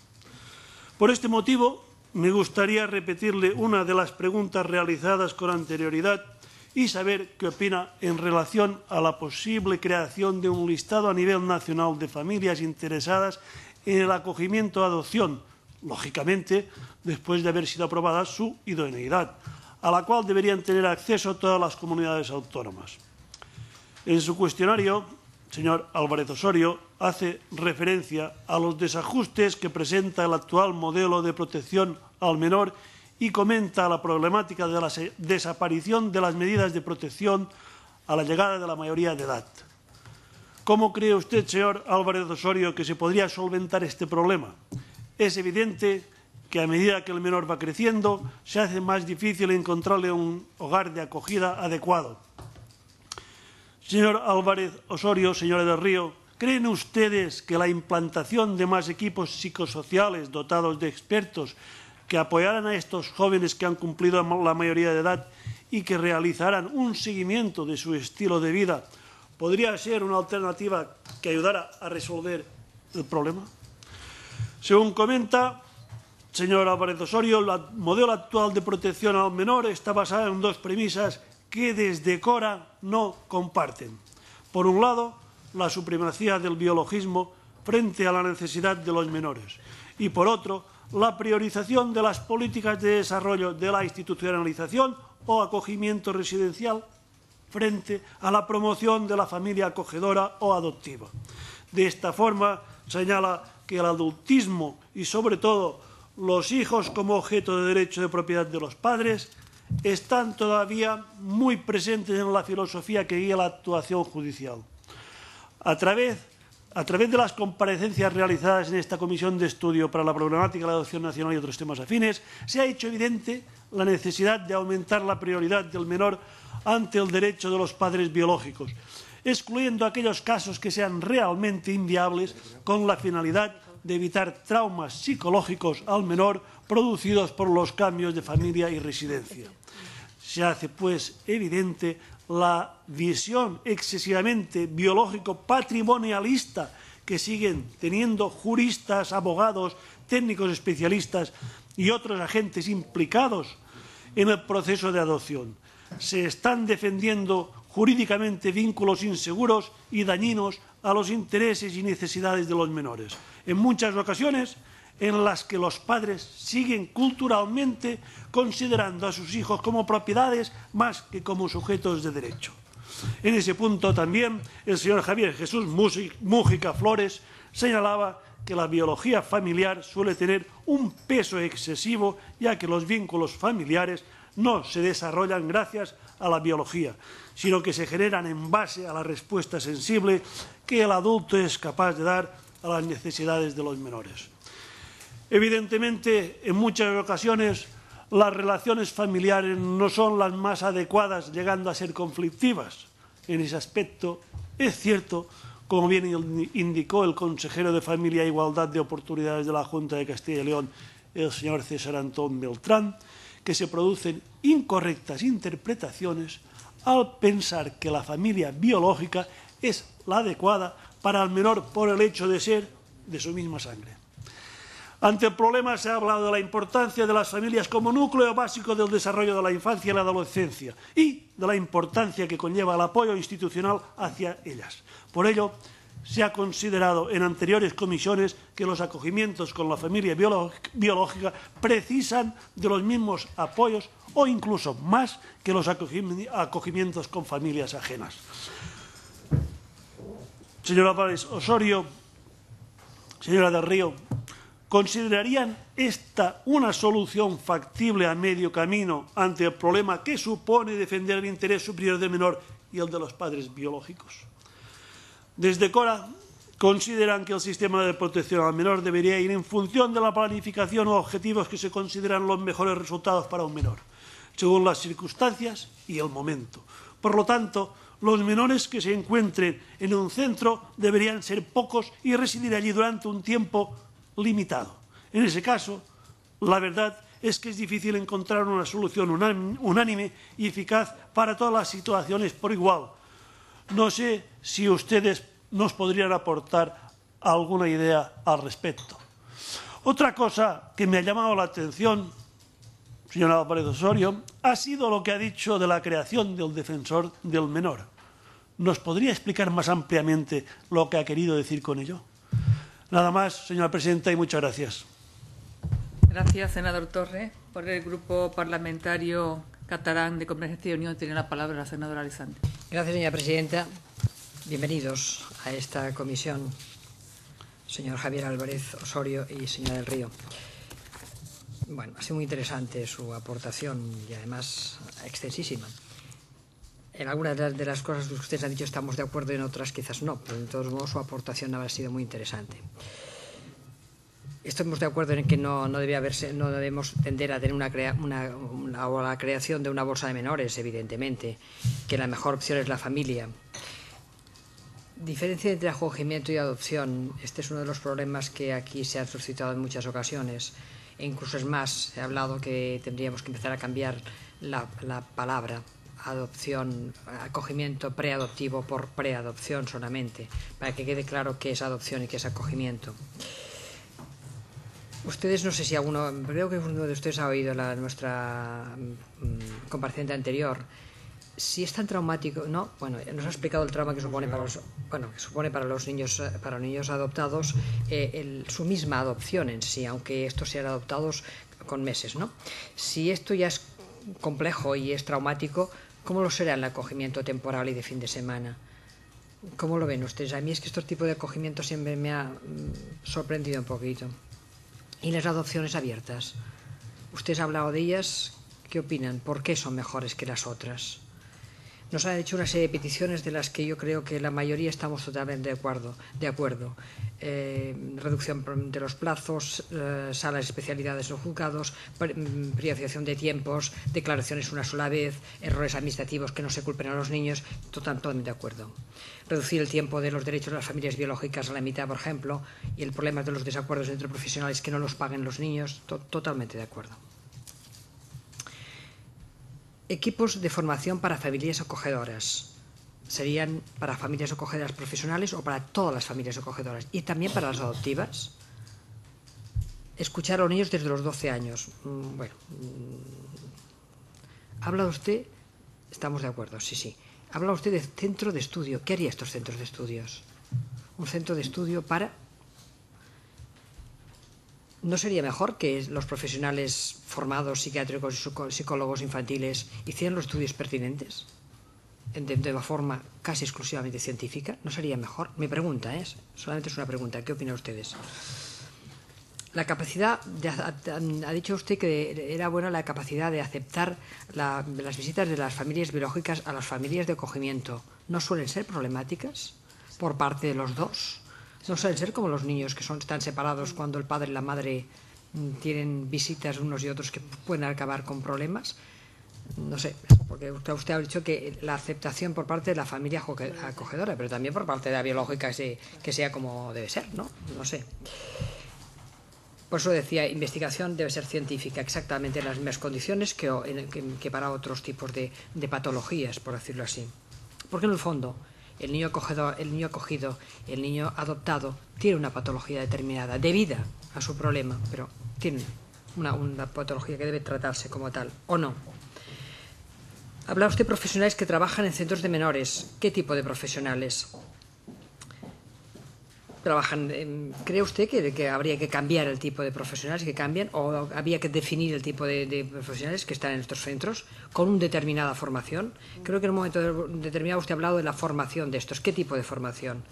Por este motivo, me gustaría repetirle una de las preguntas realizadas con anterioridad y saber qué opina en relación a la posible creación de un listado a nivel nacional de familias interesadas en el acogimiento a adopción, lógicamente después de haber sido aprobada su idoneidad, a la cual deberían tener acceso todas las comunidades autónomas. En su cuestionario, señor Álvarez Osorio hace referencia a los desajustes que presenta el actual modelo de protección al menor y comenta la problemática de la desaparición de las medidas de protección a la llegada de la mayoría de edad. ¿Cómo cree usted, señor Álvarez Osorio, que se podría solventar este problema? Es evidente que a medida que el menor va creciendo, se hace más difícil encontrarle un hogar de acogida adecuado. Señor Álvarez Osorio, señora del Río, ¿creen ustedes que la implantación de más equipos psicosociales dotados de expertos que apoyaran a estos jóvenes que han cumplido la mayoría de edad y que realizaran un seguimiento de su estilo de vida podría ser una alternativa que ayudara a resolver el problema? Según comenta, señor Álvarez Osorio, el modelo actual de protección al menor está basado en dos premisas que desde Cora no comparten. Por un lado, la supremacía del biologismo frente a la necesidad de los menores y, por otro, la priorización de las políticas de desarrollo de la institucionalización o acogimiento residencial frente a la promoción de la familia acogedora o adoptiva. De esta forma, señala que el adultismo y, sobre todo, los hijos como objeto de derecho de propiedad de los padres están todavía muy presentes en la filosofía que guía la actuación judicial. A través de las comparecencias realizadas en esta comisión de estudio para la problemática de la adopción nacional y otros temas afines, se ha hecho evidente la necesidad de aumentar la prioridad del menor ante el derecho de los padres biológicos, excluyendo aquellos casos que sean realmente inviables con la finalidad de evitar traumas psicológicos al menor producidos por los cambios de familia y residencia. Se hace, pues, evidente la visión excesivamente biológico-patrimonialista que siguen teniendo juristas, abogados, técnicos especialistas y otros agentes implicados en el proceso de adopción. Se están defendiendo jurídicamente vínculos inseguros y dañinos a los intereses y necesidades de los menores, en muchas ocasiones en las que los padres siguen culturalmente considerando a sus hijos como propiedades más que como sujetos de derecho. En ese punto también el señor Javier Jesús Mújica Flores señalaba que la biología familiar suele tener un peso excesivo, ya que los vínculos familiares no se desarrollan gracias a la biología, sino que se generan en base a la respuesta sensible que el adulto es capaz de dar a las necesidades de los menores. Evidentemente, en muchas ocasiones, las relaciones familiares no son las más adecuadas, llegando a ser conflictivas. En ese aspecto, es cierto, como bien indicó el consejero de Familia e Igualdad de Oportunidades de la Junta de Castilla y León, el señor César Antón Beltrán, que se producen incorrectas interpretaciones al pensar que la familia biológica es la adecuada para el menor por el hecho de ser de su misma sangre. Ante el problema se ha hablado de la importancia de las familias como núcleo básico del desarrollo de la infancia y la adolescencia y de la importancia que conlleva el apoyo institucional hacia ellas. Por ello, se ha considerado en anteriores comisiones que los acogimientos con la familia biológica precisan de los mismos apoyos o incluso más que los acogimientos con familias ajenas. Señora Álvarez Osorio, señora del Río, ¿considerarían esta una solución factible a medio camino ante el problema que supone defender el interés superior del menor y el de los padres biológicos? Desde Cora consideran que el sistema de protección al menor debería ir en función de la planificación o objetivos que se consideran los mejores resultados para un menor, según las circunstancias y el momento. Por lo tanto, los menores que se encuentren en un centro deberían ser pocos y residir allí durante un tiempo limitado. En ese caso, la verdad es que es difícil encontrar una solución unánime y eficaz para todas las situaciones por igual. No sé si ustedes nos podrían aportar alguna idea al respecto. Otra cosa que me ha llamado la atención, señora Álvarez Osorio, ha sido lo que ha dicho de la creación del defensor del menor. ¿Nos podría explicar más ampliamente lo que ha querido decir con ello? Nada más, señora presidenta, y muchas gracias. Gracias, senador Torres. Por el Grupo Parlamentario Catalán de Convergencia y Unión tiene la palabra la senadora Alessandri. Gracias, señora presidenta. Bienvenidos a esta comisión, señor Javier Álvarez Osorio y señora del Río. Bueno, ha sido muy interesante su aportación y además extensísima. En algunas de las cosas que ustedes han dicho estamos de acuerdo y en otras quizás no, pero de todos modos su aportación ha sido muy interesante. Estamos de acuerdo en que no debemos tender a tener la creación de una bolsa de menores, evidentemente, que la mejor opción es la familia. Diferencia entre acogimiento y adopción. Este es uno de los problemas que aquí se ha suscitado en muchas ocasiones. E incluso es más, se ha hablado que tendríamos que empezar a cambiar la palabra adopción, acogimiento preadoptivo por preadopción solamente, para que quede claro qué es adopción y qué es acogimiento. Ustedes, no sé si alguno, creo que uno de ustedes ha oído nuestra compareciente anterior. Si es tan traumático, ¿no? Bueno, nos ha explicado el trauma que supone para los niños adoptados su misma adopción en sí, aunque estos sean adoptados con meses, ¿no? Si esto ya es complejo y es traumático, ¿cómo lo será el acogimiento temporal y de fin de semana? ¿Cómo lo ven ustedes? A mí es que este tipo de acogimiento siempre me ha sorprendido un poquito. ¿Y las adopciones abiertas? Ustedes han hablado de ellas, ¿qué opinan? ¿Por qué son mejores que las otras? Nos han hecho una serie de peticiones de las que yo creo que la mayoría estamos totalmente de acuerdo. Reducción de los plazos, salas de especialidades o juzgados, priorización de tiempos, declaraciones una sola vez, errores administrativos que no se culpen a los niños, totalmente de acuerdo. Reducir el tiempo de los derechos de las familias biológicas a la mitad, por ejemplo, y el problema de los desacuerdos entre profesionales que no los paguen los niños, totalmente de acuerdo. Equipos de formación para familias acogedoras. ¿Serían para familias acogedoras profesionales o para todas las familias acogedoras? Y también para las adoptivas. Escuchar a los niños desde los 12 años. ¿Habla usted? Estamos de acuerdo, sí. Habla usted de centro de estudio. ¿Qué haría estos centros de estudios? Un centro de estudio para... ¿No sería mejor que los profesionales formados, psiquiátricos y psicólogos infantiles, hicieran los estudios pertinentes de forma casi exclusivamente científica? ¿No sería mejor? Mi pregunta solamente es una pregunta. ¿Qué opinan ustedes? La capacidad, ha dicho usted que era buena la capacidad de aceptar las visitas de las familias biológicas a las familias de acogimiento. ¿No suelen ser problemáticas por parte de los dos? No suelen ser como los niños que están separados cuando el padre y la madre tienen visitas unos y otros que pueden acabar con problemas. No sé, porque usted ha dicho que la aceptación por parte de la familia acogedora, pero también por parte de la biológica que sea como debe ser, ¿no? No sé. Por eso decía, investigación debe ser científica, exactamente en las mismas condiciones que para otros tipos de patologías, por decirlo así. Porque en el fondo... El niño acogido, el niño adoptado, tiene una patología determinada, debida a su problema, pero tiene una patología que debe tratarse como tal, ¿o no? Habla usted de profesionales que trabajan en centros de menores. ¿Qué tipo de profesionales trabajan? ¿Cree usted que habría que cambiar el tipo de profesionales que cambian o había que definir el tipo de profesionales que están en estos centros con una determinada formación? Creo que en un momento determinado usted ha hablado de la formación de estos. ¿Qué tipo de formación?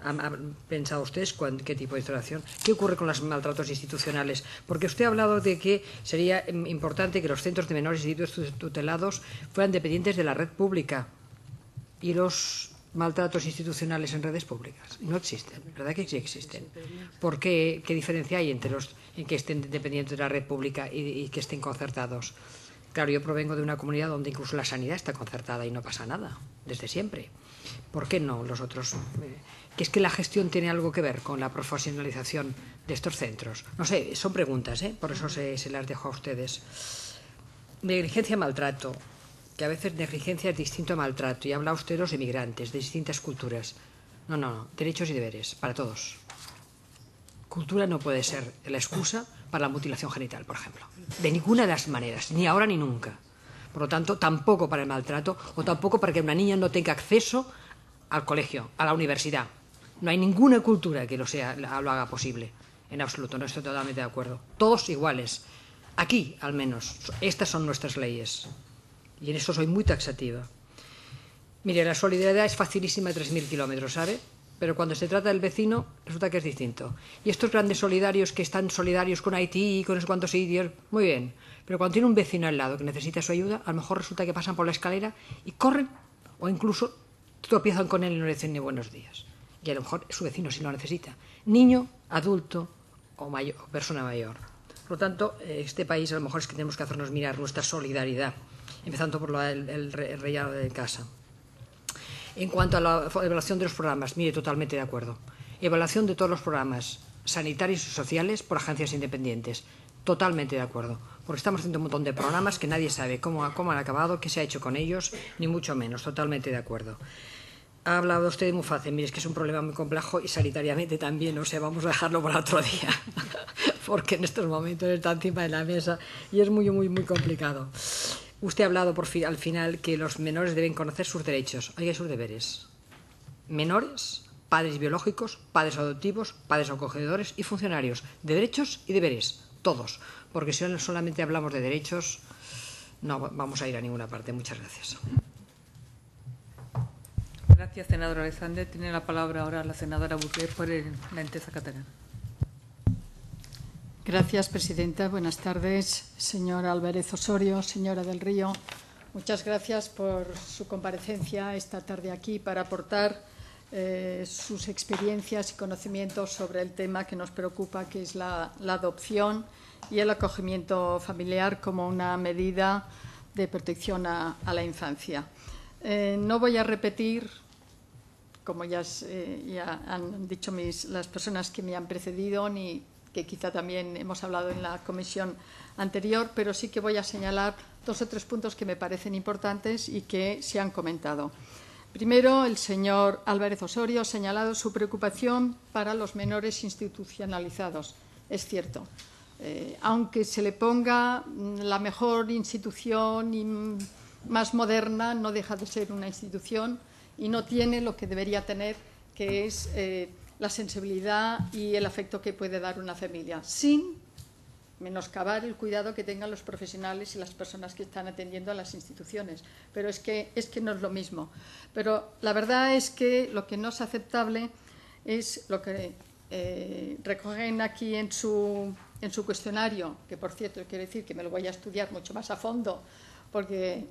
¿Han pensado ustedes qué tipo de formación? ¿Qué ocurre con los maltratos institucionales? Porque usted ha hablado de que sería importante que los centros de menores y institutos tutelados fueran dependientes de la red pública y los maltratos institucionales en redes públicas. No existen, ¿verdad que sí existen? ¿Por qué? ¿Qué diferencia hay entre en que estén dependientes de la red pública y que estén concertados? Claro, yo provengo de una comunidad donde incluso la sanidad está concertada y no pasa nada, desde siempre. ¿Por qué no los otros? ¿Que es que la gestión tiene algo que ver con la profesionalización de estos centros? No sé, son preguntas, por eso se las dejo a ustedes. Negligencia, maltrato. Que a veces negligencia es distinto a maltrato, y habla usted de los inmigrantes, de distintas culturas. No, derechos y deberes, para todos. Cultura no puede ser la excusa para la mutilación genital, por ejemplo. De ninguna de las maneras, ni ahora ni nunca. Por lo tanto, tampoco para el maltrato, o tampoco para que una niña no tenga acceso al colegio, a la universidad. No hay ninguna cultura que lo haga posible, en absoluto, no estoy totalmente de acuerdo. Todos iguales. Aquí, al menos, estas son nuestras leyes. Y en eso soy muy taxativa. Mire, la solidaridad es facilísima de 3.000 kilómetros, ¿sabe? Pero cuando se trata del vecino, resulta que es distinto. Y estos grandes solidarios que están solidarios con Haití y con esos cuantos sitios, muy bien. Pero cuando tiene un vecino al lado que necesita su ayuda, a lo mejor resulta que pasan por la escalera y corren, o incluso tropiezan con él y no le dicen ni buenos días. Y a lo mejor su vecino sí lo necesita. Niño, adulto o persona mayor. Por lo tanto, este país a lo mejor es que tenemos que hacernos mirar nuestra solidaridad, empezando por el relleno de casa. En cuanto a la evaluación de los programas, mire, totalmente de acuerdo. Evaluación de todos los programas sanitarios y sociales por agencias independientes. Totalmente de acuerdo. Porque estamos haciendo un montón de programas que nadie sabe cómo han acabado, qué se ha hecho con ellos, ni mucho menos. Totalmente de acuerdo. Ha hablado usted de Muface. Mire, es que es un problema muy complejo y sanitariamente también. O sea, vamos a dejarlo para otro día. Porque en estos momentos está encima de la mesa y es muy, muy, muy complicado. Usted ha hablado al final que los menores deben conocer sus derechos, hay sus deberes. Menores, padres biológicos, padres adoptivos, padres acogedores y funcionarios. De derechos y deberes, todos. Porque si solamente hablamos de derechos, no vamos a ir a ninguna parte. Muchas gracias. Gracias, senador Alexander. Tiene la palabra ahora la senadora Burgués por la Entesa catalana. Gracias, presidenta. Buenas tardes, señor Álvarez Osorio, señora del Río. Muchas gracias por su comparecencia esta tarde aquí para aportar sus experiencias y conocimientos sobre el tema que nos preocupa, que es la adopción y el acogimiento familiar como una medida de protección a la infancia. No voy a repetir, como ya han dicho las personas que me han precedido, ni que quizá también hemos hablado en la comisión anterior, pero sí que voy a señalar 2 o 3 puntos que me parecen importantes y que se han comentado. Primero, el señor Álvarez Osorio ha señalado su preocupación para los menores institucionalizados. Es cierto. Aunque se le ponga la mejor institución y más moderna, no deja de ser una institución y no tiene lo que debería tener, que es la sensibilidad y el afecto que puede dar una familia, sin menoscabar el cuidado que tengan los profesionales y las personas que están atendiendo a las instituciones. Pero es que no es lo mismo. Pero la verdad es que lo que no es aceptable es lo que recogen aquí en su cuestionario, que por cierto quiero decir que me lo voy a estudiar mucho más a fondo, porque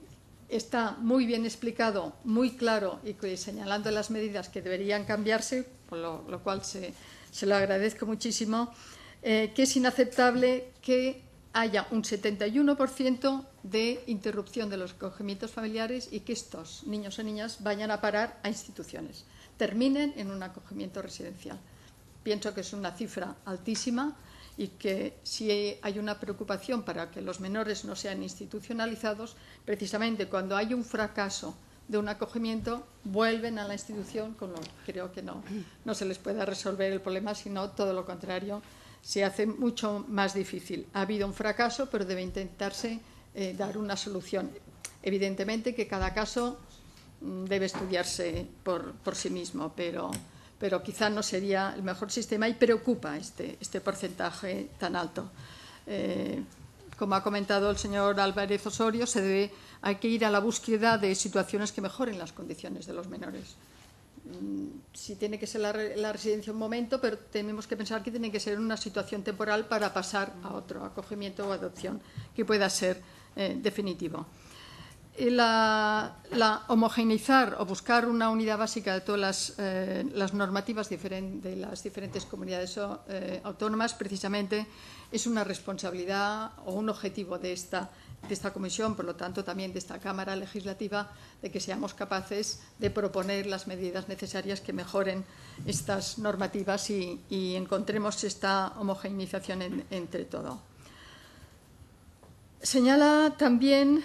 está muy bien explicado, muy claro y señalando las medidas que deberían cambiarse, por lo cual se lo agradezco muchísimo, que es inaceptable que haya un 71% de interrupción de los acogimientos familiares y que estos niños o niñas vayan a parar a instituciones, terminen en un acogimiento residencial. Pienso que es una cifra altísima y que si hay una preocupación para que los menores no sean institucionalizados, precisamente cuando hay un fracaso de un acogimiento, vuelven a la institución, con lo que creo que no se les pueda resolver el problema, sino todo lo contrario, se hace mucho más difícil. Ha habido un fracaso, pero debe intentarse dar una solución. Evidentemente que cada caso debe estudiarse por sí mismo, pero quizá no sería el mejor sistema y preocupa este porcentaje tan alto. Como ha comentado el señor Álvarez Osorio, hay que ir a la búsqueda de situaciones que mejoren las condiciones de los menores. Sí tiene que ser la residencia un momento, pero tenemos que pensar que tiene que ser una situación temporal para pasar a otro acogimiento o adopción que pueda ser definitivo. La homogeneizar o buscar una unidad básica de todas las normativas de las diferentes comunidades autónomas precisamente es una responsabilidad o un objetivo de esta comisión, por lo tanto también de esta Cámara Legislativa, de que seamos capaces de proponer las medidas necesarias que mejoren estas normativas y encontremos esta homogeneización entre todo. Señala también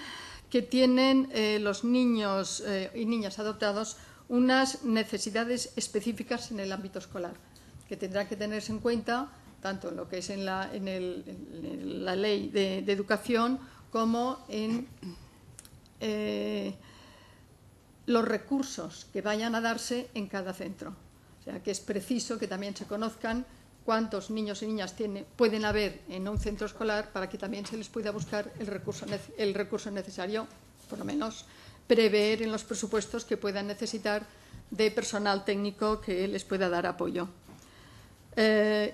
que tienen los niños y niñas adoptados unas necesidades específicas en el ámbito escolar, que tendrán que tenerse en cuenta tanto en lo que es en la ley de educación como en los recursos que vayan a darse en cada centro. O sea, que es preciso que también se conozcan cuántos niños y niñas pueden haber en un centro escolar para que también se les pueda buscar el recurso necesario, por lo menos prever en los presupuestos que puedan necesitar de personal técnico que les pueda dar apoyo.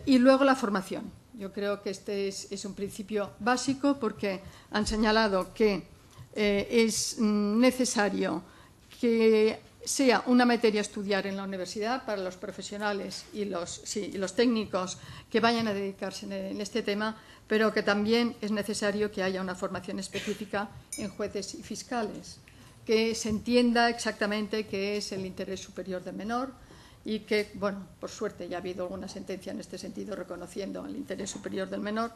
Y luego la formación. Yo creo que este es un principio básico porque han señalado que es necesario que sea una materia a estudiar en la universidad para los profesionales y los técnicos que vayan a dedicarse en este tema, pero que también es necesario que haya una formación específica en jueces y fiscales, que se entienda exactamente qué es el interés superior del menor y que, bueno, por suerte ya ha habido alguna sentencia en este sentido reconociendo el interés superior del menor.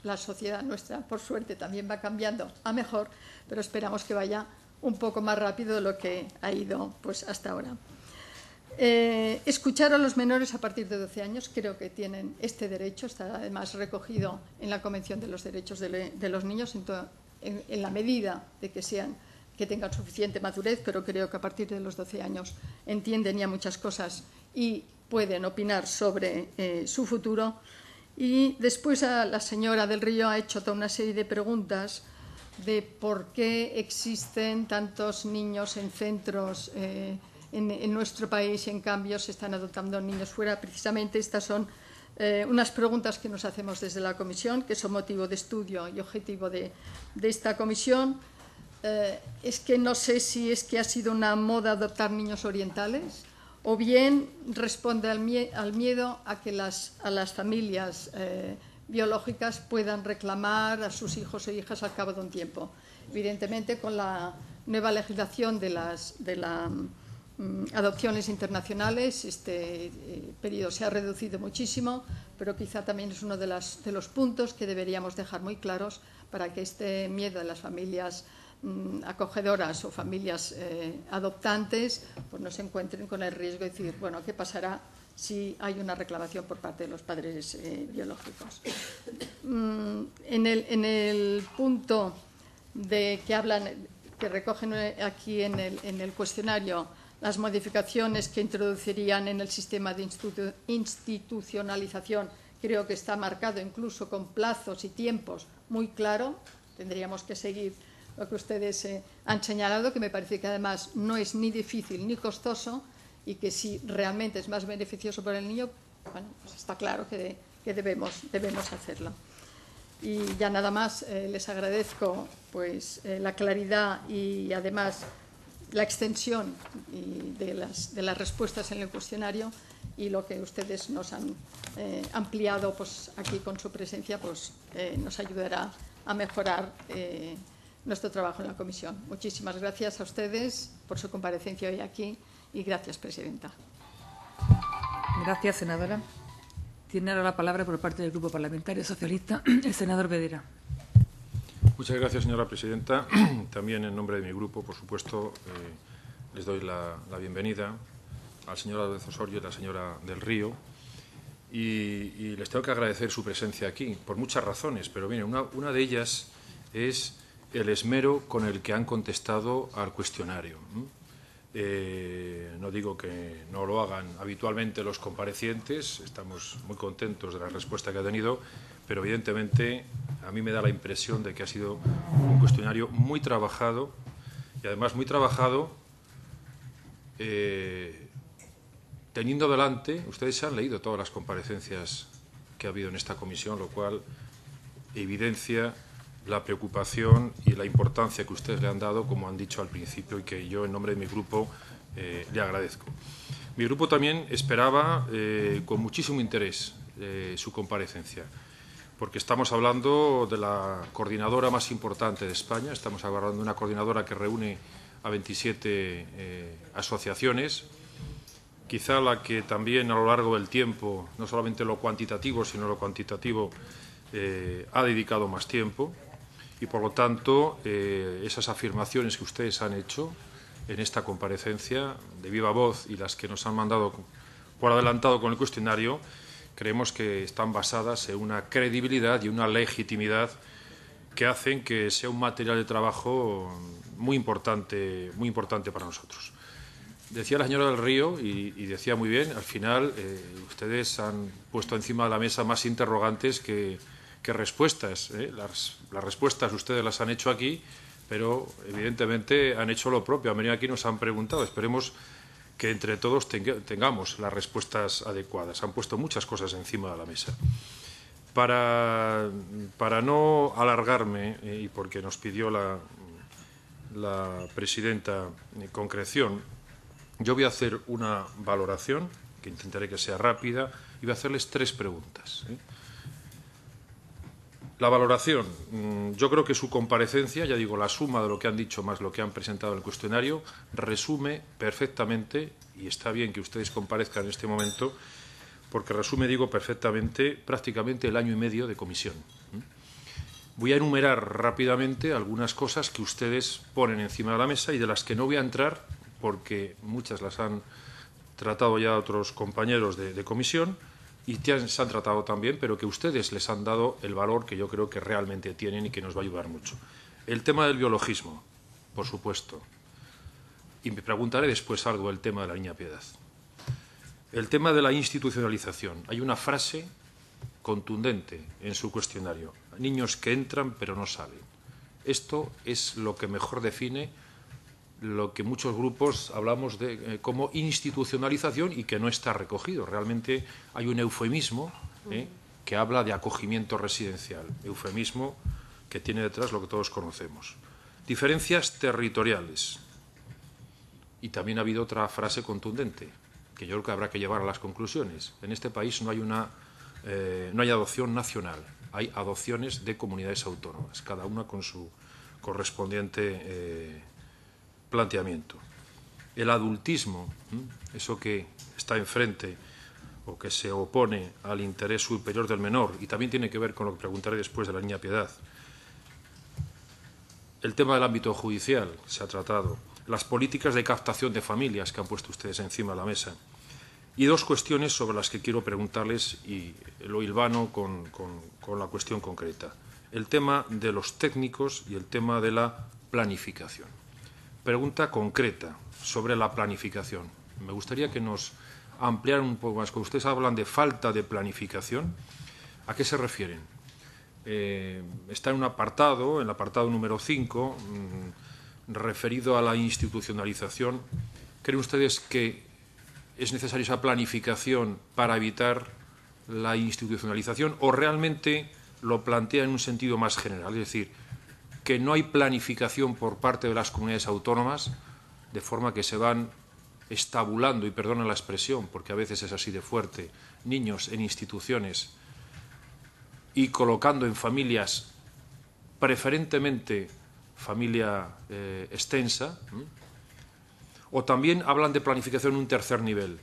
La sociedad nuestra, por suerte, también va cambiando a mejor, pero esperamos que vaya un poco más rápido de lo que ha ido pues, hasta ahora. Escuchar a los menores a partir de 12 años, creo que tienen este derecho, está además recogido en la Convención de los Derechos de los Niños, en la medida de que tengan suficiente madurez, pero creo que a partir de los 12 años entienden ya muchas cosas y pueden opinar sobre su futuro. Y después la señora del Río ha hecho toda una serie de preguntas de por qué existen tantos niños en centros en nuestro país y en cambio se están adoptando niños fuera. Precisamente estas son unas preguntas que nos hacemos desde la comisión, que son motivo de estudio y objetivo de esta comisión. Es que no sé si es que ha sido una moda adoptar niños orientales o bien responde al miedo a que a las familias biológicas puedan reclamar a sus hijos o hijas al cabo de un tiempo. Evidentemente, con la nueva legislación de las adopciones internacionales, este periodo se ha reducido muchísimo, pero quizá también es uno de los puntos que deberíamos dejar muy claros para que este miedo de las familias acogedoras o familias adoptantes pues no se encuentren con el riesgo de decir, bueno, ¿qué pasará si hay una reclamación por parte de los padres biológicos? En el punto que recogen aquí en el cuestionario las modificaciones que introducirían en el sistema de institucionalización, creo que está marcado incluso con plazos y tiempos muy claros. Tendríamos que seguir lo que ustedes han señalado, que me parece que además no es ni difícil ni costoso y que si realmente es más beneficioso para el niño, bueno, pues está claro que debemos hacerlo. Y ya nada más, les agradezco pues, la claridad y además la extensión de las respuestas en el cuestionario y lo que ustedes nos han ampliado pues, aquí con su presencia pues, nos ayudará a mejorar nuestro trabajo en la comisión. Muchísimas gracias a ustedes por su comparecencia hoy aquí y gracias, presidenta. Gracias, senadora. Tiene ahora la palabra por parte del Grupo Parlamentario Socialista el senador Vedera. Muchas gracias, señora presidenta. También en nombre de mi grupo, por supuesto, les doy la bienvenida al señor Álvarez Osorio y a la señora del Río. Y les tengo que agradecer su presencia aquí, por muchas razones, pero miren, una de ellas es el esmero con el que han contestado al cuestionario. No digo que no lo hagan habitualmente los comparecientes, estamos muy contentos de la respuesta que ha tenido, pero evidentemente a mí me da la impresión de que ha sido un cuestionario muy trabajado y además muy trabajado teniendo delante, ustedes se han leído todas las comparecencias que ha habido en esta comisión, lo cual evidencia la preocupación y la importancia que ustedes le han dado, como han dicho al principio, y que yo, en nombre de mi grupo, le agradezco. Mi grupo también esperaba con muchísimo interés su comparecencia, porque estamos hablando de la coordinadora más importante de España, estamos hablando de una coordinadora que reúne a 27 asociaciones, quizá la que también a lo largo del tiempo, no solamente lo cuantitativo, sino lo cuantitativo, ha dedicado más tiempo. Y, por lo tanto, esas afirmaciones que ustedes han hecho en esta comparecencia de viva voz y las que nos han mandado por adelantado con el cuestionario, creemos que están basadas en una credibilidad y una legitimidad que hacen que sea un material de trabajo muy importante para nosotros. Decía la señora del Río, y decía muy bien, al final ustedes han puesto encima de la mesa más interrogantes que respuestas. Las respuestas ustedes las han hecho aquí, pero evidentemente han hecho lo propio. Han venido aquí y nos han preguntado. Esperemos que entre todos tengamos las respuestas adecuadas. Han puesto muchas cosas encima de la mesa. Para no alargarme, y porque nos pidió la presidenta concreción, Yo voy a hacer una valoración, que intentaré que sea rápida, y voy a hacerles 3 preguntas. La valoración, yo creo que su comparecencia, ya digo, la suma de lo que han dicho más lo que han presentado en el cuestionario, resume perfectamente, y está bien que ustedes comparezcan en este momento, porque resume, digo, perfectamente, prácticamente el año y medio de comisión. Voy a enumerar rápidamente algunas cosas que ustedes ponen encima de la mesa y de las que no voy a entrar, porque muchas las han tratado ya otros compañeros de comisión, y se han tratado también, pero que ustedes les han dado el valor que yo creo que realmente tienen y que nos va a ayudar mucho. El tema del biologismo, por supuesto. Y me preguntaré después algo del tema de la Niña Piedad. El tema de la institucionalización. Hay una frase contundente en su cuestionario. Niños que entran pero no salen. Esto es lo que mejor define lo que muchos grupos hablamos de como institucionalización y que no está recogido. Realmente hay un eufemismo que habla de acogimiento residencial, eufemismo que tiene detrás lo que todos conocemos. Diferencias territoriales. Y también ha habido otra frase contundente, que yo creo que habrá que llevar a las conclusiones. En este país no hay adopción nacional, hay adopciones de comunidades autónomas, cada una con su correspondiente planteamiento. El adultismo, eso que está enfrente o que se opone al interés superior del menor, y también tiene que ver con lo que preguntaré después de la Niña Piedad. El tema del ámbito judicial se ha tratado. Las políticas de captación de familias que han puesto ustedes encima de la mesa. Y 2 cuestiones sobre las que quiero preguntarles y lo hilvano con la cuestión concreta. El tema de los técnicos y el tema de la planificación. Pregunta concreta sobre la planificación. Me gustaría que nos ampliaran un poco más. Cuando ustedes hablan de falta de planificación, ¿a qué se refieren? Está en un apartado, el apartado número 5, referido a la institucionalización. ¿Creen ustedes que es necesaria esa planificación para evitar la institucionalización o realmente lo plantea en un sentido más general? Es decir, que no hay planificación por parte de las comunidades autónomas, de forma que se van estabulando, y perdonen la expresión, porque a veces es así de fuerte, niños en instituciones y colocando en familias, preferentemente familia extensa, o también hablan de planificación en un tercer nivel.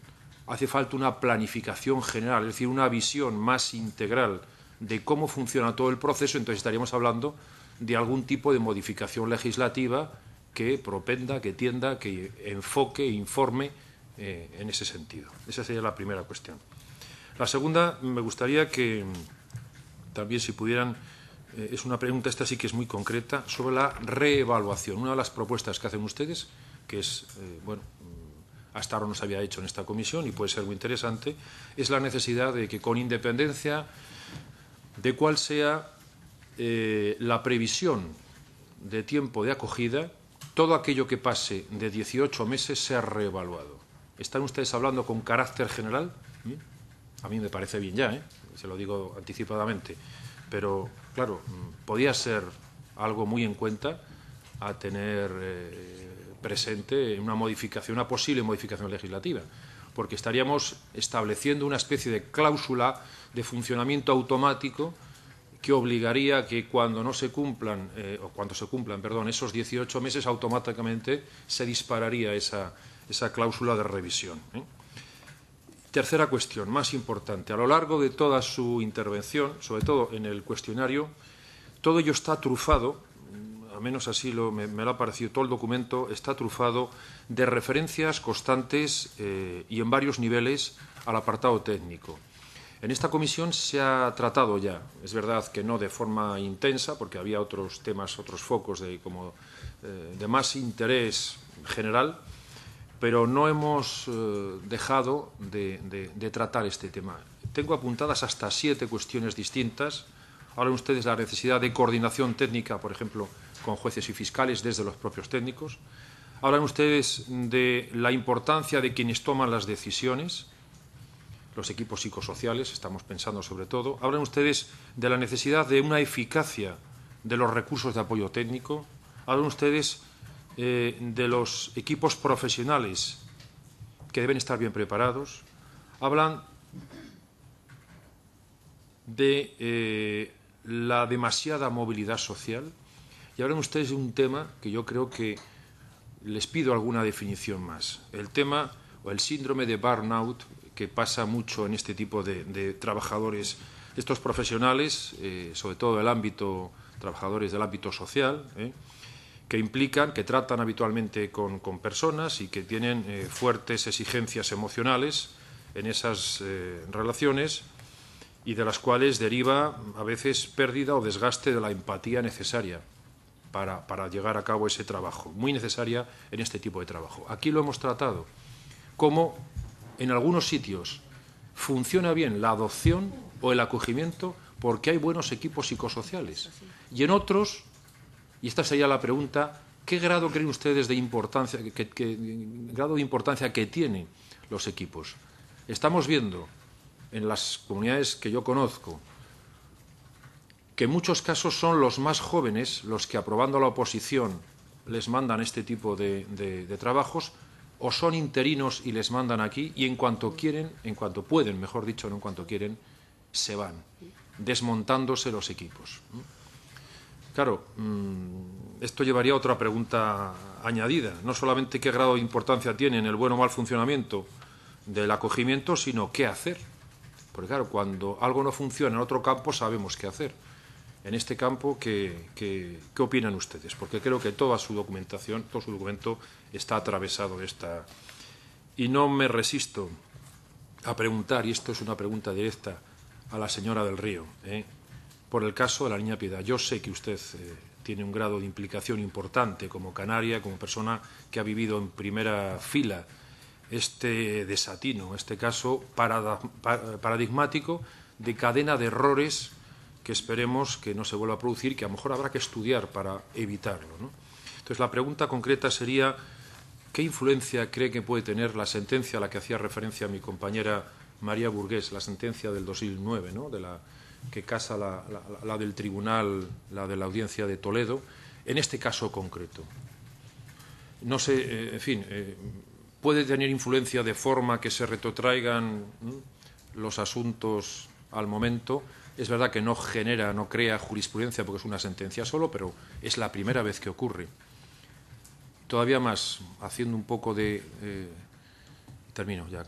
Hace falta una planificación general, es decir, una visión más integral de cómo funciona todo el proceso. Entonces estaríamos hablando de algún tipo de modificación legislativa que propenda, que tienda, que enfoque, informe en ese sentido. Esa sería la primera cuestión. La segunda, me gustaría que también si pudieran, es una pregunta, esta sí que es muy concreta, sobre la reevaluación. Una de las propuestas que hacen ustedes, que es, bueno, hasta ahora no se había hecho en esta comisión y puede ser muy interesante, es la necesidad de que con independencia de cuál sea la previsión de tiempo de acogida, todo aquello que pase de 18 meses sea reevaluado. ¿Están ustedes hablando con carácter general? A mí me parece bien ya, se lo digo anticipadamente, pero claro, podía ser algo muy en cuenta a tener presente una modificación, una posible modificación legislativa, porque estaríamos estableciendo una especie de cláusula de funcionamiento automático que obligaría a que cuando no se cumplan, o cuando se cumplan, perdón, esos 18 meses, automáticamente se dispararía esa cláusula de revisión. Tercera cuestión, más importante. A lo largo de toda su intervención, sobre todo en el cuestionario, todo ello está trufado, al menos así me lo ha parecido, todo el documento está trufado de referencias constantes y en varios niveles al apartado técnico. En esta comisión se ha tratado ya, es verdad que no de forma intensa, porque había otros temas, otros focos de más interés general, pero no hemos dejado de tratar este tema. Tengo apuntadas hasta 7 cuestiones distintas. Hablan ustedes de la necesidad de coordinación técnica, por ejemplo, con jueces y fiscales desde los propios técnicos. Hablan ustedes de la importancia de quienes toman las decisiones, los equipos psicosociales, estamos pensando sobre todo. Hablan ustedes de la necesidad de una eficacia de los recursos de apoyo técnico. Hablan ustedes de los equipos profesionales que deben estar bien preparados, hablan de la demasiada movilidad social y hablan ustedes de un tema que yo creo que les pido alguna definición más. El tema o el síndrome de burnout que pasa mucho en este tipo de trabajadores, estos profesionales, sobre todo trabajadores del ámbito social, que implican, que tratan habitualmente con personas y que tienen fuertes exigencias emocionales en esas relaciones y de las cuales deriva a veces pérdida o desgaste de la empatía necesaria para llegar a cabo ese trabajo, muy necesaria en este tipo de trabajo. Aquí lo hemos tratado, como en algunos sitios funciona bien la adopción o el acogimiento porque hay buenos equipos psicosociales, y en otros, y esta sería la pregunta, ¿qué grado creen ustedes de importancia, grado de importancia que tienen los equipos? Estamos viendo en las comunidades que yo conozco que en muchos casos son los más jóvenes los que, aprobando la oposición, les mandan este tipo de trabajos, o son interinos y les mandan aquí, y en cuanto quieren, en cuanto pueden, mejor dicho, no en cuanto quieren, se van, desmontándose los equipos. Claro, esto llevaría a otra pregunta añadida, no solamente qué grado de importancia tiene en el buen o mal funcionamiento del acogimiento, sino qué hacer. Porque claro, cuando algo no funciona en otro campo sabemos qué hacer. En este campo, ¿qué opinan ustedes? Porque creo que toda su documentación, todo su documento está atravesado de esta. Y no me resisto a preguntar, y esto es una pregunta directa a la señora del Río, por el caso de la niña Piedad. Yo sé que usted tiene un grado de implicación importante como canaria, como persona que ha vivido en primera fila este desatino, este caso paradigmático de cadena de errores que esperemos que no se vuelva a producir, que a lo mejor habrá que estudiar para evitarlo, ¿no? Entonces, la pregunta concreta sería, ¿qué influencia cree que puede tener la sentencia a la que hacía referencia mi compañera María Burgués, la sentencia del 2009, ¿no?, que casa la del tribunal, la de la audiencia de Toledo, en este caso concreto? No sé, en fin, puede tener influencia de forma que se retrotraigan los asuntos al momento. Es verdad que no crea jurisprudencia porque es una sentencia solo, pero es la primera vez que ocurre. Todavía más, haciendo un poco de... termino ya,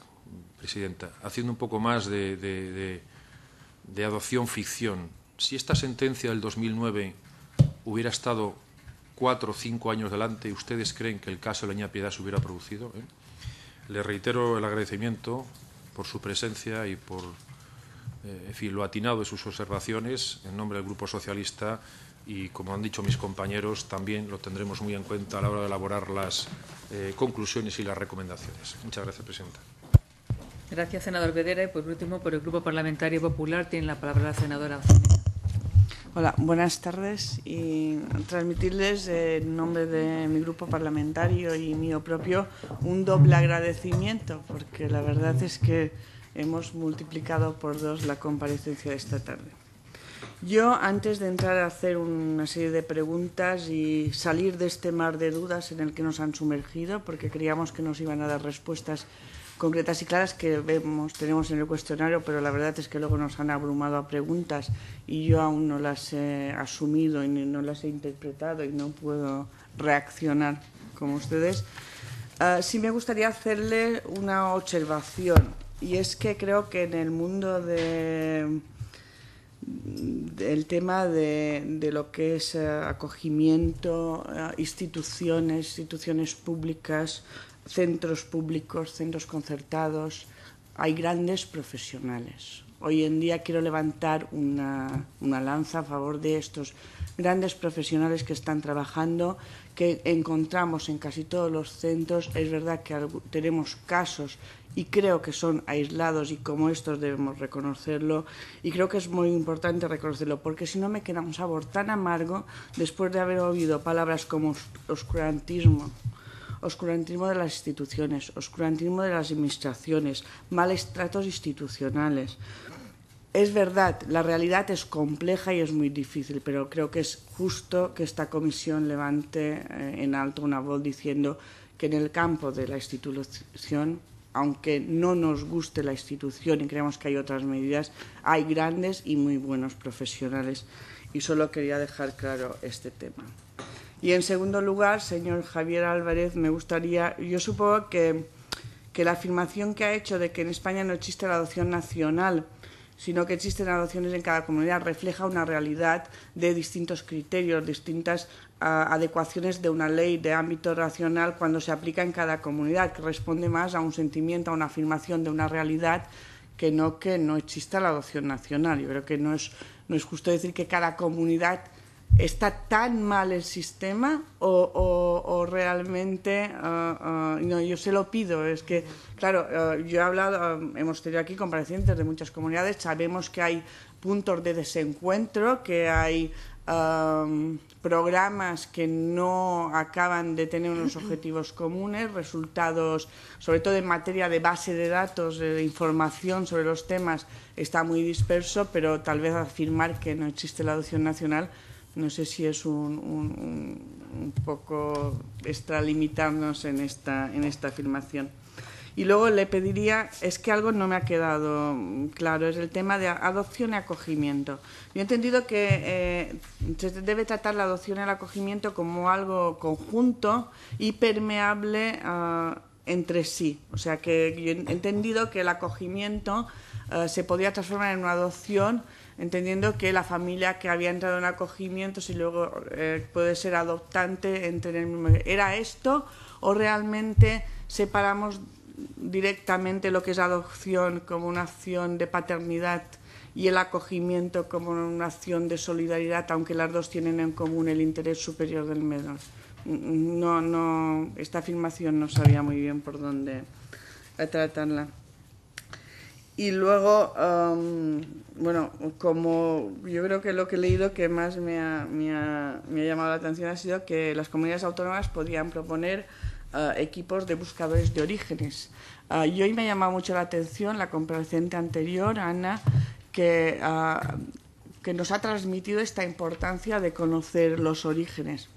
Presidenta. Haciendo un poco más de adopción-ficción. Si esta sentencia del 2009 hubiera estado 4 o 5 años delante, ¿ustedes creen que el caso de la niña Piedad se hubiera producido? Le reitero el agradecimiento por su presencia y por... en fin, lo atinado de sus observaciones en nombre del Grupo Socialista, y, como han dicho mis compañeros, también lo tendremos muy en cuenta a la hora de elaborar las conclusiones y las recomendaciones. Muchas gracias, Presidenta. Gracias, senador Vedera. Y, por último, por el Grupo Parlamentario Popular, tiene la palabra la senadora Oceña. Hola, buenas tardes, y transmitirles en nombre de mi grupo parlamentario y mío propio un doble agradecimiento, porque la verdad es que hemos multiplicado por 2 la comparecencia de esta tarde. Yo, antes de entrar a hacer una serie de preguntas y salir de este mar de dudas en el que nos han sumergido, porque creíamos que nos iban a dar respuestas concretas y claras que tenemos en el cuestionario, pero la verdad es que luego nos han abrumado a preguntas y yo aún no las he asumido y no las he interpretado y no puedo reaccionar como ustedes, sí me gustaría hacerle una observación, y es que creo que en el mundo del tema de lo que es acogimiento, instituciones públicas, centros públicos, centros concertados, hay grandes profesionales. Hoy en día quiero levantar una lanza a favor de estos grandes profesionales que están trabajando, que encontramos en casi todos los centros. Es verdad que tenemos casos y creo que son aislados, y como estos debemos reconocerlo, y creo que es muy importante reconocerlo, porque si no me queda un sabor tan amargo después de haber oído palabras como oscurantismo de las instituciones, oscurantismo de las administraciones, malos tratos institucionales. Es verdad, la realidad es compleja y es muy difícil, pero creo que es justo que esta comisión levante en alto una voz diciendo que en el campo de la institución aunque no nos guste la institución y creemos que hay otras medidas, hay grandes y muy buenos profesionales. Y solo quería dejar claro este tema. Y en segundo lugar, señor Javier Álvarez, me gustaría, yo supongo que la afirmación que ha hecho de que en España no existe la adopción nacional, sino que existen adopciones en cada comunidad, refleja una realidad de distintos criterios, distintas adecuaciones de una ley de ámbito racional cuando se aplica en cada comunidad, que responde más a un sentimiento, a una afirmación de una realidad que no exista la adopción nacional. Yo creo que no es justo decir que cada comunidad está tan mal el sistema o realmente no, yo se lo pido. Es que, claro, yo he hablado, hemos tenido aquí comparecientes de muchas comunidades, sabemos que hay puntos de desencuentro, que hay programas que no acaban de tener unos objetivos comunes, resultados, sobre todo en materia de base de datos, de información sobre los temas, está muy disperso, pero tal vez afirmar que no existe la adopción nacional, no sé si es un poco extralimitarnos en esta afirmación. Y luego le pediría, es que algo no me ha quedado claro, es el tema de adopción y acogimiento. Yo he entendido que se debe tratar la adopción y el acogimiento como algo conjunto y permeable entre sí. O sea, que yo he entendido que el acogimiento se podía transformar en una adopción, entendiendo que la familia que había entrado en acogimiento, si luego puede ser adoptante, entre en el mismo. ¿Era esto o realmente separamos directamente lo que es adopción como una acción de paternidad y el acogimiento como una acción de solidaridad, aunque las dos tienen en común el interés superior del menor? No, esta afirmación no sabía muy bien por dónde tratarla. Y luego, bueno, como yo creo que lo que he leído que más me ha llamado la atención ha sido que las comunidades autónomas podían proponer equipos de buscadores de orígenes. Y hoy me ha llamado mucho la atención la compareciente anterior, Ana, que nos ha transmitido esta importancia de conocer los orígenes.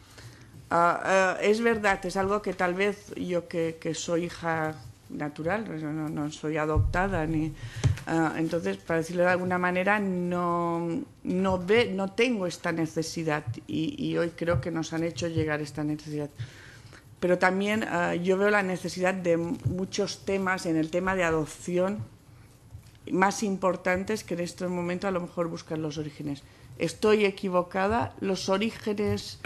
Es verdad, es algo que tal vez yo que soy hija natural, no soy adoptada, entonces, para decirlo de alguna manera, no tengo esta necesidad y hoy creo que nos han hecho llegar esta necesidad. Pero también yo veo la necesidad de muchos temas en el tema de adopción más importantes que en este momento a lo mejor buscar los orígenes. ¿Estoy equivocada? ¿Los orígenes,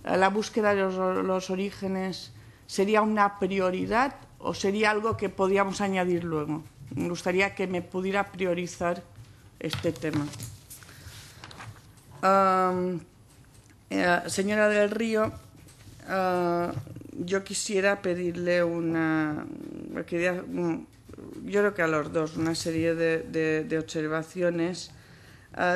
la búsqueda de los orígenes sería una prioridad o sería algo que podíamos añadir luego? Me gustaría que me pudiera priorizar este tema. Señora del Río, yo quisiera pedirle yo creo que a los dos, una serie de observaciones.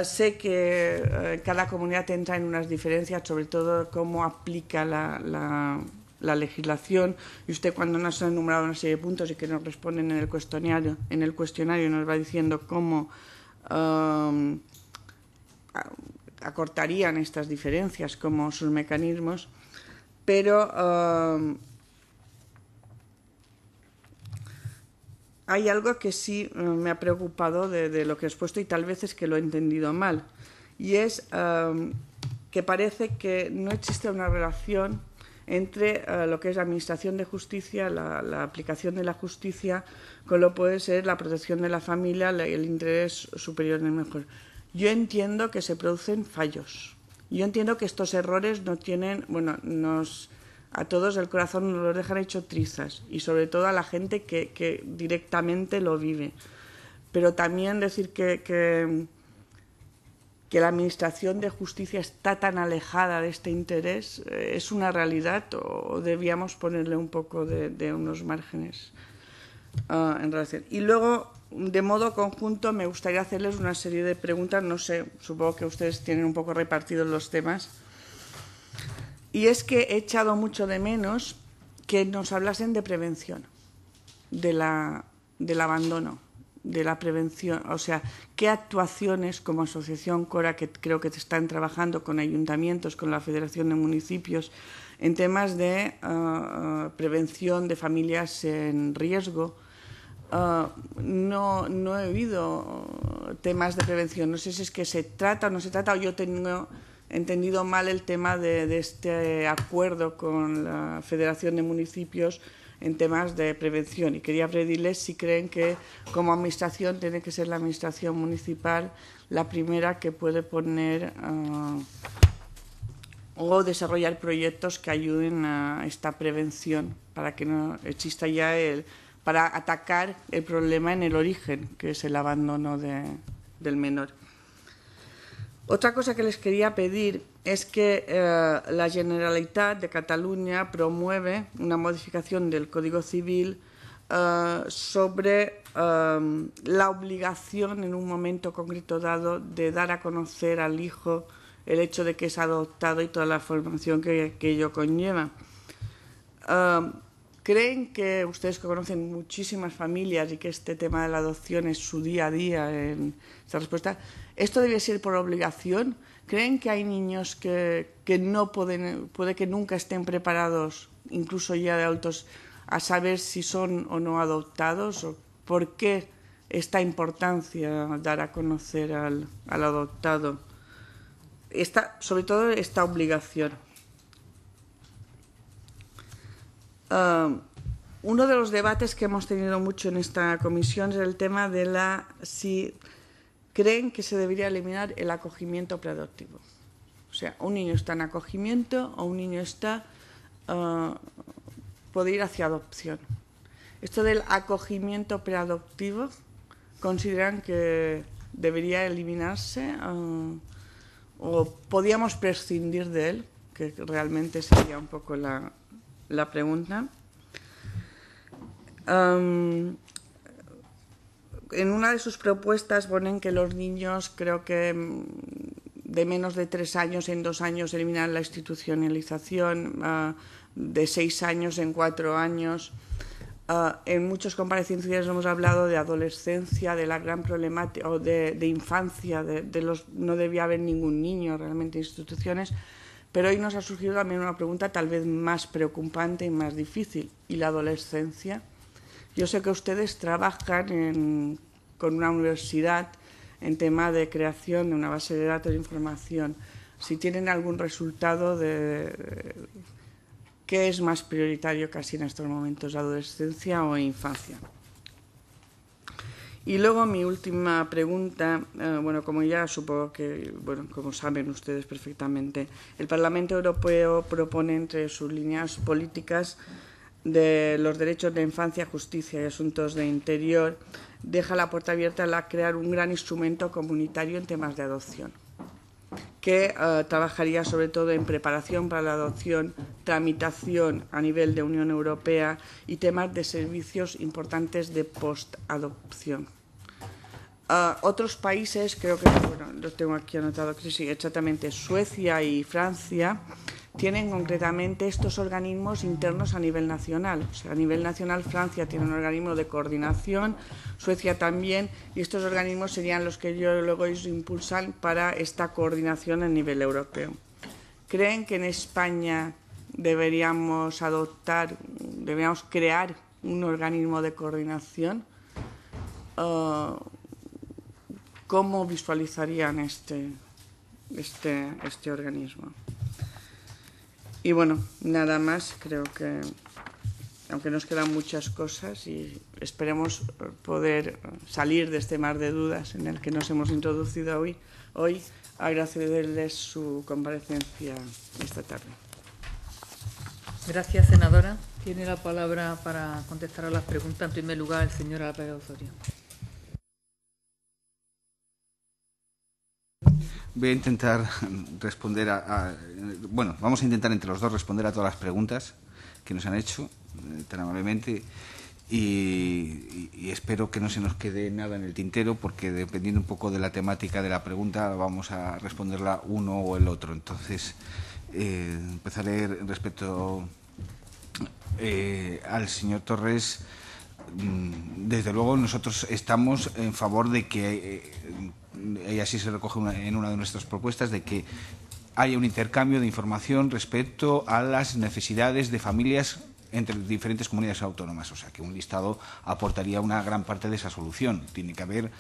Sé que cada comunidad entra en unas diferencias, sobre todo cómo aplica la legislación, y usted cuando nos ha enumerado una serie de puntos y que nos responden en el cuestionario nos va diciendo cómo acortarían estas diferencias, como sus mecanismos, pero hay algo que sí me ha preocupado de lo que he expuesto y tal vez es que lo he entendido mal, y es que parece que no existe una relación entre lo que es la administración de justicia, la aplicación de la justicia, con lo que puede ser la protección de la familia, el interés superior del mejor. Yo entiendo que se producen fallos. Yo entiendo que estos errores no tienen, bueno, a todos el corazón nos los dejan hecho trizas, y sobre todo a la gente que directamente lo vive. Pero también decir que la administración de justicia está tan alejada de este interés es una realidad, o debíamos ponerle un poco de unos márgenes en relación. Y luego, de modo conjunto, me gustaría hacerles una serie de preguntas, no sé, supongo que ustedes tienen un poco repartidos los temas. Y es que he echado mucho de menos que nos hablasen de prevención, del abandono, de la prevención, o sea, qué actuaciones como Asociación Cora, que creo que están trabajando con ayuntamientos, con la Federación de Municipios, en temas de prevención de familias en riesgo, no he oído temas de prevención. No sé si es que se trata o no se trata, o yo tengo entendido mal el tema de este acuerdo con la Federación de Municipios en temas de prevención. Y quería pedirles si creen que como administración tiene que ser la administración municipal la primera que puede poner o desarrollar proyectos que ayuden a esta prevención para que no exista ya para atacar el problema en el origen, que es el abandono del menor. Otra cosa que les quería pedir es que la Generalitat de Cataluña promueve una modificación del Código Civil sobre la obligación en un momento concreto dado de dar a conocer al hijo el hecho de que es adoptado y toda la información que ello conlleva. ¿Creen que ustedes que conocen muchísimas familias y que este tema de la adopción es su día a día en esta respuesta, esto debe ser por obligación? ¿Creen que hay niños que no puede que nunca estén preparados, incluso ya de adultos, a saber si son o no adoptados? ¿O por qué esta importancia dar a conocer al adoptado? Sobre todo esta obligación. Uno de los debates que hemos tenido mucho en esta comisión es el tema de si creen que se debería eliminar el acogimiento preadoptivo. O sea, un niño está en acogimiento o un niño puede ir hacia adopción. Esto del acogimiento preadoptivo, ¿consideran que debería eliminarse o podíamos prescindir de él? Que realmente sería un poco la pregunta. En una de sus propuestas ponen que los niños, creo que de menos de 3 años en 2 años eliminan la institucionalización, de 6 años en 4 años. En muchas comparecencias hemos hablado de adolescencia, de la gran problemática, o de infancia, no debía haber ningún niño realmente en instituciones, pero hoy nos ha surgido también una pregunta tal vez más preocupante y más difícil, ¿y la adolescencia? Yo sé que ustedes trabajan con una universidad en tema de creación de una base de datos de información. Si tienen algún resultado de qué es más prioritario casi en estos momentos, adolescencia o infancia. Y luego mi última pregunta, como ya supongo que, como saben ustedes perfectamente, el Parlamento Europeo propone entre sus líneas políticas de los derechos de infancia, justicia y asuntos de interior, deja la puerta abierta a crear un gran instrumento comunitario en temas de adopción, que trabajaría sobre todo en preparación para la adopción, tramitación a nivel de Unión Europea y temas de servicios importantes de post-adopción. Otros países, creo que, los tengo aquí anotados, que sí, exactamente, Suecia y Francia, tienen concretamente estos organismos internos a nivel nacional. O sea, a nivel nacional Francia tiene un organismo de coordinación, Suecia también, y estos organismos serían los que luego impulsan para esta coordinación a nivel europeo. ¿Creen que en España deberíamos crear un organismo de coordinación? ¿Cómo visualizarían este organismo? Y nada más, creo que, aunque nos quedan muchas cosas, y esperemos poder salir de este mar de dudas en el que nos hemos introducido hoy, agradecerles su comparecencia esta tarde. Gracias, senadora. Tiene la palabra para contestar a las preguntas, en primer lugar, el señor Álvarez Osorio. Voy a intentar responder vamos a intentar entre los dos responder a todas las preguntas que nos han hecho tan amablemente y espero que no se nos quede nada en el tintero, porque dependiendo un poco de la temática de la pregunta vamos a responderla uno o el otro. Entonces, empezaré respecto al señor Torres. Desde luego nosotros estamos en favor de que, y así se recoge en una de nuestras propuestas, de que haya un intercambio de información respecto a las necesidades de familias entre diferentes comunidades autónomas. O sea, que un listado aportaría una gran parte de esa solución. Tiene que haber,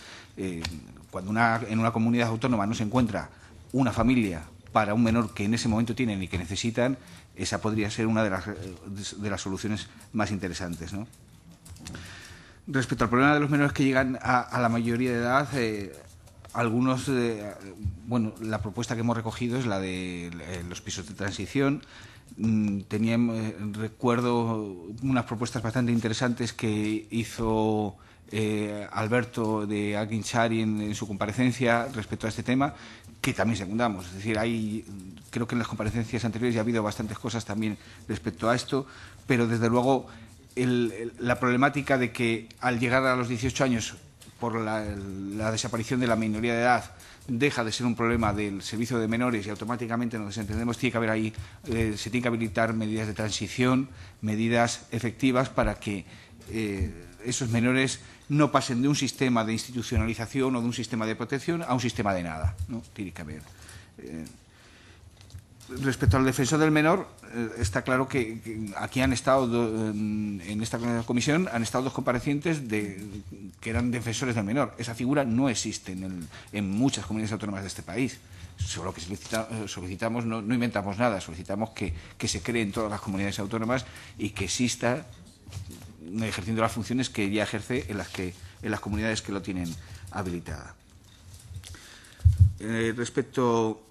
cuando en una comunidad autónoma no se encuentra una familia para un menor que en ese momento tienen y que necesitan, esa podría ser una de las soluciones más interesantes, ¿no? Respecto al problema de los menores que llegan a la mayoría de edad, algunos, bueno, la propuesta que hemos recogido es la de los pisos de transición. Recuerdo unas propuestas bastante interesantes que hizo Alberto de Aguinchari en su comparecencia respecto a este tema, que también secundamos. Es decir, creo que en las comparecencias anteriores ya ha habido bastantes cosas también respecto a esto, pero desde luego la problemática de que al llegar a los 18 años, por la desaparición de la minoría de edad, deja de ser un problema del servicio de menores y automáticamente nos desentendemos, tiene que haber ahí, se tiene que habilitar medidas de transición, medidas efectivas para que esos menores no pasen de un sistema de institucionalización o de un sistema de protección a un sistema de nada, ¿no? Tiene que haber. Respecto al defensor del menor, está claro que aquí han estado, en esta comisión, han estado dos comparecientes que eran defensores del menor. Esa figura no existe en muchas comunidades autónomas de este país. Solo que solicitamos, no inventamos nada, solicitamos que se cree en todas las comunidades autónomas y que exista ejerciendo las funciones que ya ejerce en las comunidades que lo tienen habilitada. Respecto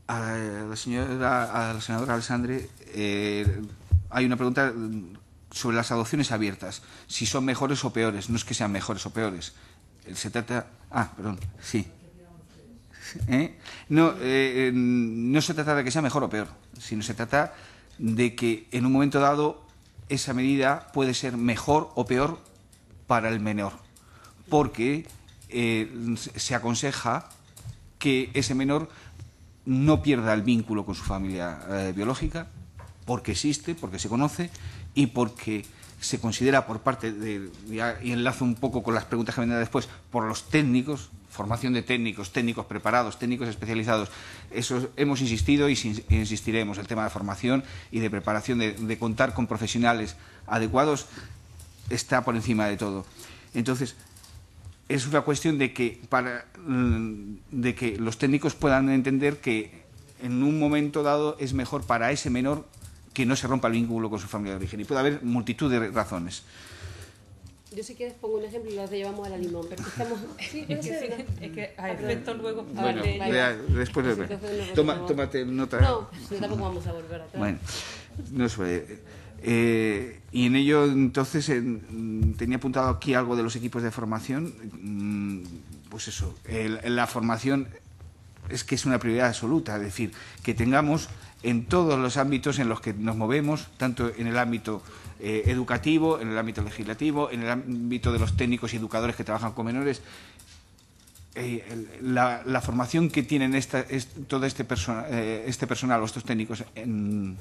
a la senadora Alessandri, hay una pregunta sobre las adopciones abiertas, si son mejores o peores. No es que sean mejores o peores. Se trata... perdón, sí. No se trata de que sea mejor o peor, sino se trata de que en un momento dado esa medida puede ser mejor o peor para el menor, porque se aconseja que ese menor no pierda el vínculo con su familia biológica, porque existe, porque se conoce y porque se considera por parte de, y enlazo un poco con las preguntas que vendrán después, por los técnicos, formación de técnicos preparados, técnicos especializados. Eso hemos insistido y insistiremos, el tema de formación y de preparación, de contar con profesionales adecuados, está por encima de todo. Entonces, es una cuestión de que los técnicos puedan entender que en un momento dado es mejor para ese menor que no se rompa el vínculo con su familia de origen. Y puede haber multitud de razones. Yo si quieres pongo un ejemplo y lo llevamos a la limón, pero estamos... Sí, es que a efectos luego... Bueno, después lo veo. Tómate nota. No, tampoco vamos a volver atrás. Bueno, no se puede. Y en ello, entonces, tenía apuntado aquí algo de los equipos de formación. Pues eso, la formación es que es una prioridad absoluta, es decir, que tengamos en todos los ámbitos en los que nos movemos, tanto en el ámbito educativo, en el ámbito legislativo, en el ámbito de los técnicos y educadores que trabajan con menores, la formación que tienen todo este personal o estos técnicos en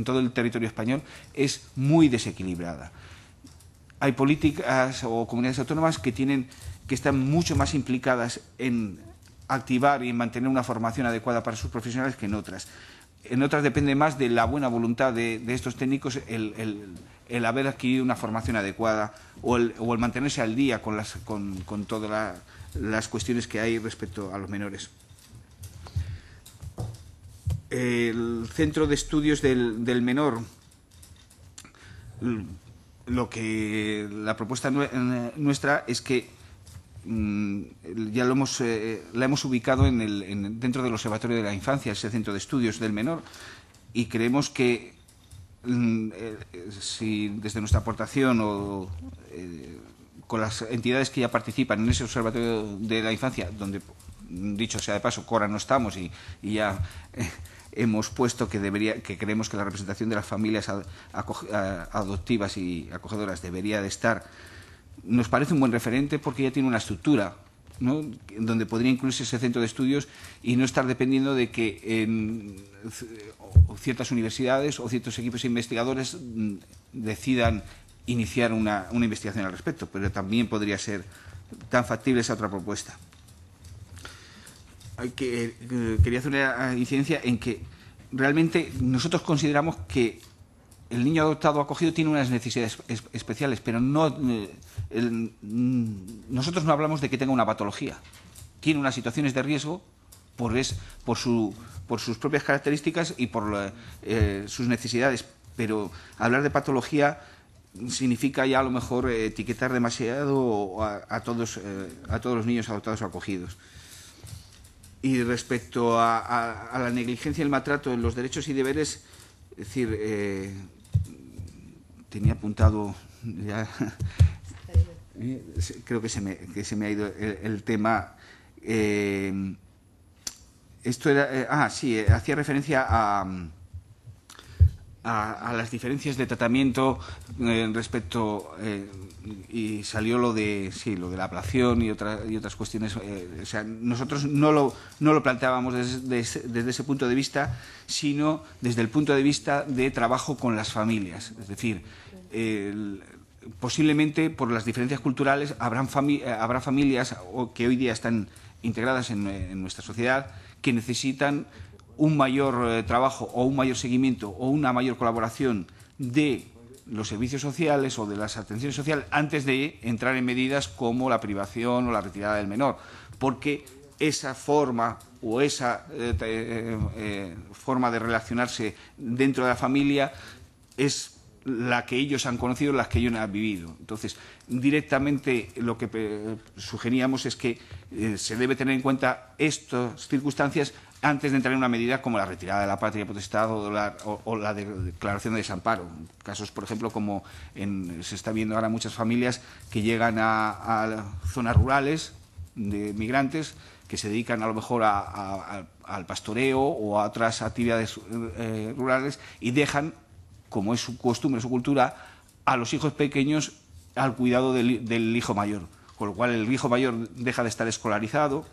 todo el territorio español es muy desequilibrada. Hay políticas o comunidades autónomas que están mucho más implicadas en activar y en mantener una formación adecuada para sus profesionales que en otras. En otras depende más de la buena voluntad de estos técnicos el haber adquirido una formación adecuada o el mantenerse al día con todas las cuestiones que hay respecto a los menores. El centro de estudios del menor, la propuesta nuestra es que ya la hemos ubicado dentro del Observatorio de la Infancia, ese centro de estudios del menor, y creemos que si desde nuestra aportación o con las entidades que ya participan en ese Observatorio de la Infancia, donde, dicho sea de paso, Cora no estamos y ya hemos puesto que creemos que la representación de las familias adoptivas y acogedoras debería de estar, nos parece un buen referente porque ya tiene una estructura, ¿no?, donde podría incluirse ese centro de estudios y no estar dependiendo de que ciertas universidades o ciertos equipos investigadores decidan iniciar una investigación al respecto, pero también podría ser tan factible esa otra propuesta. Quería hacer una incidencia en que realmente nosotros consideramos que el niño adoptado o acogido tiene unas necesidades especiales, pero nosotros no hablamos de que tenga una patología. Tiene unas situaciones de riesgo por sus propias características y por sus necesidades, pero hablar de patología significa ya a lo mejor etiquetar demasiado a todos los niños adoptados o acogidos. Y respecto a la negligencia y el maltrato en los derechos y deberes, es decir, tenía apuntado ya, creo que se me ha ido el tema. Esto era, sí, hacía referencia a las diferencias de tratamiento respecto y salió lo de la ablación y otras cuestiones. O sea, nosotros no lo planteábamos desde ese punto de vista, sino desde el punto de vista de trabajo con las familias. Es decir, posiblemente por las diferencias culturales habrá familias que hoy día están integradas en nuestra sociedad que necesitan un mayor trabajo o un mayor seguimiento o una mayor colaboración de los servicios sociales o de las atenciones sociales antes de entrar en medidas como la privación o la retirada del menor, porque esa forma o esa forma de relacionarse dentro de la familia es la que ellos han conocido, las que ellos han vivido. Entonces, directamente lo que sugeríamos es que se debe tener en cuenta estas circunstancias antes de entrar en una medida como la retirada de la patria potestad o la declaración de desamparo. Casos, por ejemplo, como se está viendo ahora muchas familias que llegan a zonas rurales de migrantes que se dedican a lo mejor al pastoreo o a otras actividades rurales y dejan, como es su costumbre, su cultura, a los hijos pequeños al cuidado del hijo mayor, con lo cual el hijo mayor deja de estar escolarizado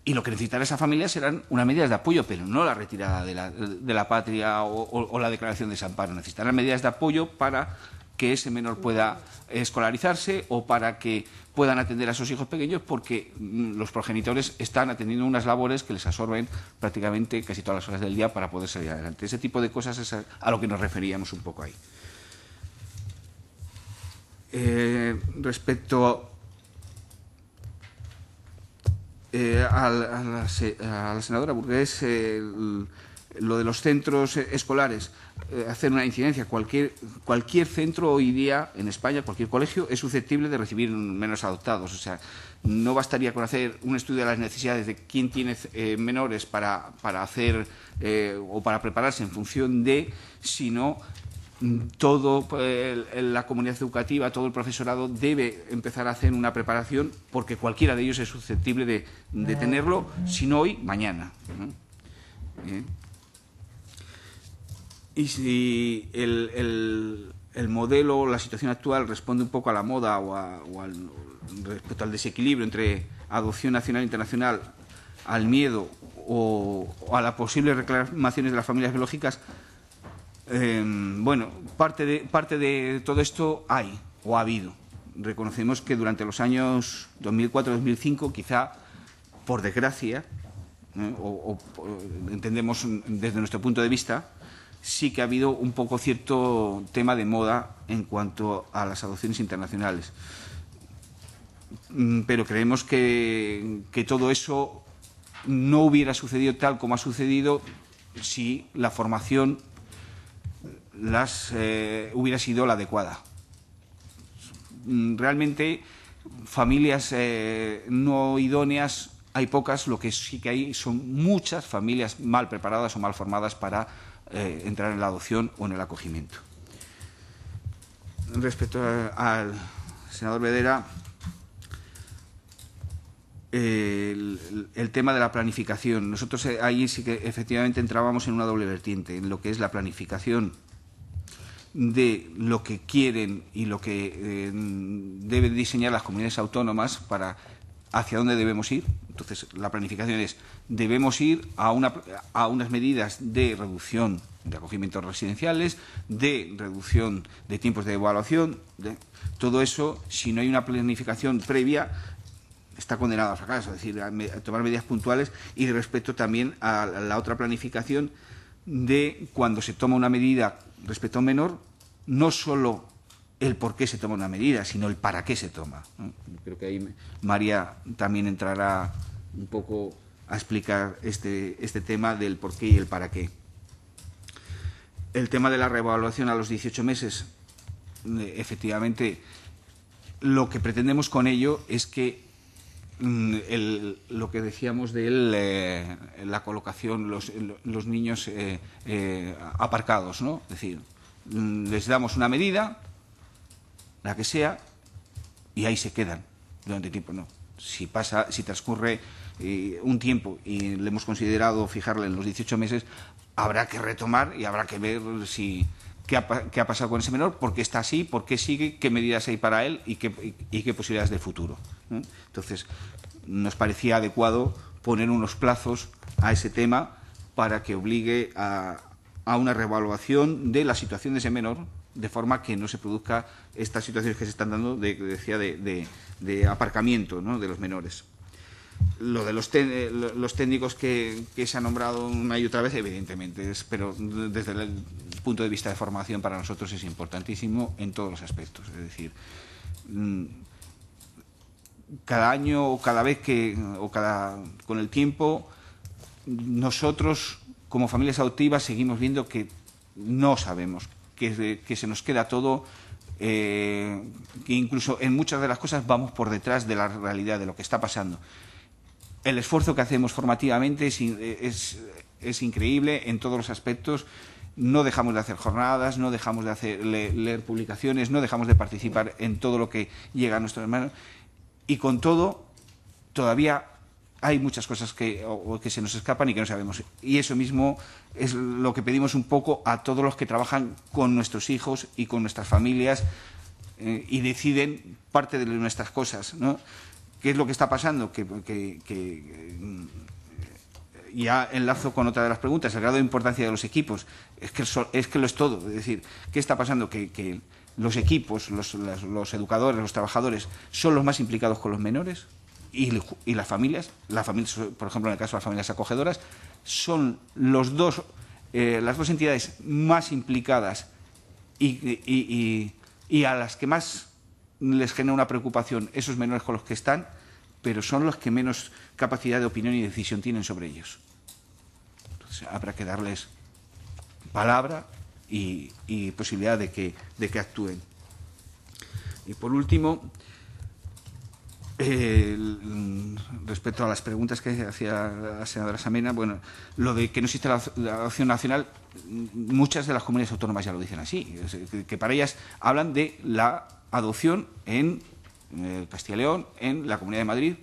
y lo que necesitará esa familia serán unas medidas de apoyo, pero no la retirada de la patria o la declaración de desamparo. Necesitarán medidas de apoyo para que ese menor pueda escolarizarse o para que puedan atender a sus hijos pequeños, porque los progenitores están atendiendo unas labores que les absorben prácticamente casi todas las horas del día para poder salir adelante. Ese tipo de cosas es a lo que nos referíamos un poco ahí. Respecto a la senadora Burgués, lo de los centros escolares, hacer una incidencia. Cualquier centro hoy día en España, cualquier colegio, es susceptible de recibir menores adoptados. O sea, no bastaría con hacer un estudio de las necesidades de quién tiene menores para hacer o para prepararse en función de, sino todo la comunidad educativa, todo el profesorado debe empezar a hacer una preparación, porque cualquiera de ellos es susceptible de tenerlo, si no hoy, mañana. Y si el modelo o la situación actual responde un poco a la moda respecto al desequilibrio entre adopción nacional e internacional, al miedo o a las posibles reclamaciones de las familias biológicas, bueno, parte de todo esto hay o ha habido. Reconocemos que durante los años 2004-2005, quizá por desgracia, entendemos desde nuestro punto de vista, sí que ha habido un poco cierto tema de moda en cuanto a las adopciones internacionales. Pero creemos que todo eso no hubiera sucedido tal como ha sucedido si la formación hubiera sido la adecuada. Realmente familias no idóneas hay pocas, lo que sí que hay son muchas familias mal preparadas o mal formadas para entrar en la adopción o en el acogimiento. Respecto al senador Vedera, el tema de la planificación. Nosotros ahí sí que efectivamente entrábamos en una doble vertiente, en lo que es la planificación de lo que quieren y lo que deben diseñar las comunidades autónomas para hacia dónde debemos ir. Entonces, la planificación es, debemos ir a unas medidas de reducción de acogimientos residenciales, de reducción de tiempos de evaluación. Todo eso, si no hay una planificación previa, está condenado a fracaso, es decir, a tomar medidas puntuales. Y respecto también a la otra planificación de cuando se toma una medida respecto a un menor, no solo el por qué se toma una medida, sino el para qué se toma, ¿no? Creo que ahí María también entrará un poco a explicar este tema del por qué y el para qué. El tema de la reevaluación a los 18 meses, efectivamente, lo que pretendemos con ello es que lo que decíamos de la colocación, los niños aparcados, ¿no? Es decir, les damos una medida, la que sea, y ahí se quedan durante tiempo. No, si transcurre un tiempo y le hemos considerado fijarle en los 18 meses, habrá que retomar y habrá que ver qué ha pasado con ese menor, por qué está así, por qué sigue, qué medidas hay para él y qué posibilidades de futuro, ¿no? Entonces, nos parecía adecuado poner unos plazos a ese tema para que obligue a una reevaluación de la situación de ese menor, de forma que no se produzca estas situaciones que se están dando, de aparcamiento, ¿no?, de los menores. Lo de los técnicos que se han nombrado una y otra vez, evidentemente, pero desde el punto de vista de formación para nosotros es importantísimo en todos los aspectos. Es decir, cada año o cada vez con el tiempo, nosotros como familias adoptivas seguimos viendo que no sabemos, que se nos queda todo, que incluso en muchas de las cosas vamos por detrás de la realidad, de lo que está pasando. El esfuerzo que hacemos formativamente es increíble en todos los aspectos. No dejamos de hacer jornadas, no dejamos de leer publicaciones, no dejamos de participar en todo lo que llega a nuestras manos. Y con todo, todavía hay muchas cosas que se nos escapan y que no sabemos. Y eso mismo es lo que pedimos un poco a todos los que trabajan con nuestros hijos y con nuestras familias y deciden parte de nuestras cosas, ¿no? ¿Qué es lo que está pasando? Ya enlazo con otra de las preguntas, el grado de importancia de los equipos. Es que lo es todo. Es decir, ¿qué está pasando? Que los equipos, los educadores, los trabajadores son los más implicados con los menores y las familias, por ejemplo, en el caso de las familias acogedoras, son las dos entidades más implicadas y a las que más les genera una preocupación esos menores con los que están, pero son los que menos capacidad de opinión y decisión tienen sobre ellos. Entonces, habrá que darles palabra y posibilidad de que actúen. Y por último, respecto a las preguntas que hacía la senadora Samena, bueno, lo de que no existe la adopción nacional, muchas de las comunidades autónomas ya lo dicen así, que para ellas hablan de la adopción en Castilla y León, en la Comunidad de Madrid,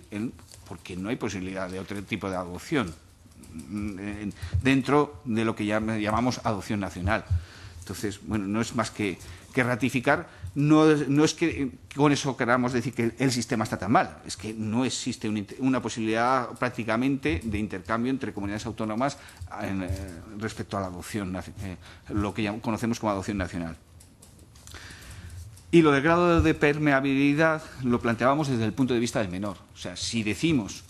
porque no hay posibilidad de otro tipo de adopción dentro de lo que llamamos adopción nacional. Entonces, bueno, no es más que ratificar, no es que con eso queramos decir que el sistema está tan mal, es que no existe una posibilidad prácticamente de intercambio entre comunidades autónomas respecto a la adopción, lo que conocemos como adopción nacional. Y lo del grado de permeabilidad lo planteábamos desde el punto de vista del menor. O sea, si decimos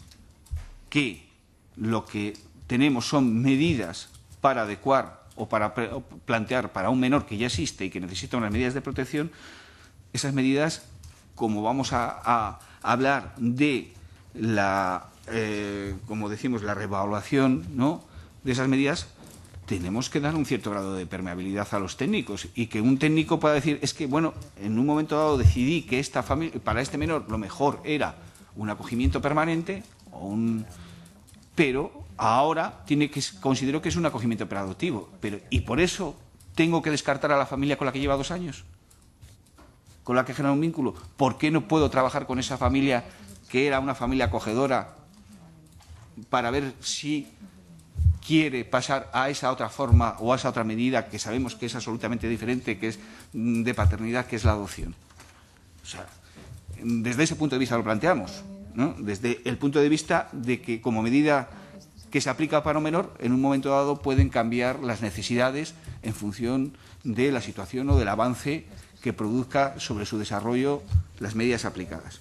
que lo que tenemos son medidas para adecuar o para plantear para un menor que ya existe y que necesita unas medidas de protección, esas medidas, como vamos a hablar de como decimos, la reevaluación, ¿no?, de esas medidas, tenemos que dar un cierto grado de permeabilidad a los técnicos y que un técnico pueda decir, es que, bueno, en un momento dado decidí que para este menor lo mejor era un acogimiento permanente, pero ahora considero que es un acogimiento preadoptivo, y por eso tengo que descartar a la familia con la que lleva 2 años, con la que genera un vínculo. ¿Por qué no puedo trabajar con esa familia que era una familia acogedora para ver si quiere pasar a esa otra forma o a esa otra medida que sabemos que es absolutamente diferente, que es de paternidad, que es la adopción? O sea, desde ese punto de vista lo planteamos, ¿no? Desde el punto de vista de que como medida que se aplica para un menor, en un momento dado pueden cambiar las necesidades en función de la situación o del avance que produzca sobre su desarrollo las medidas aplicadas.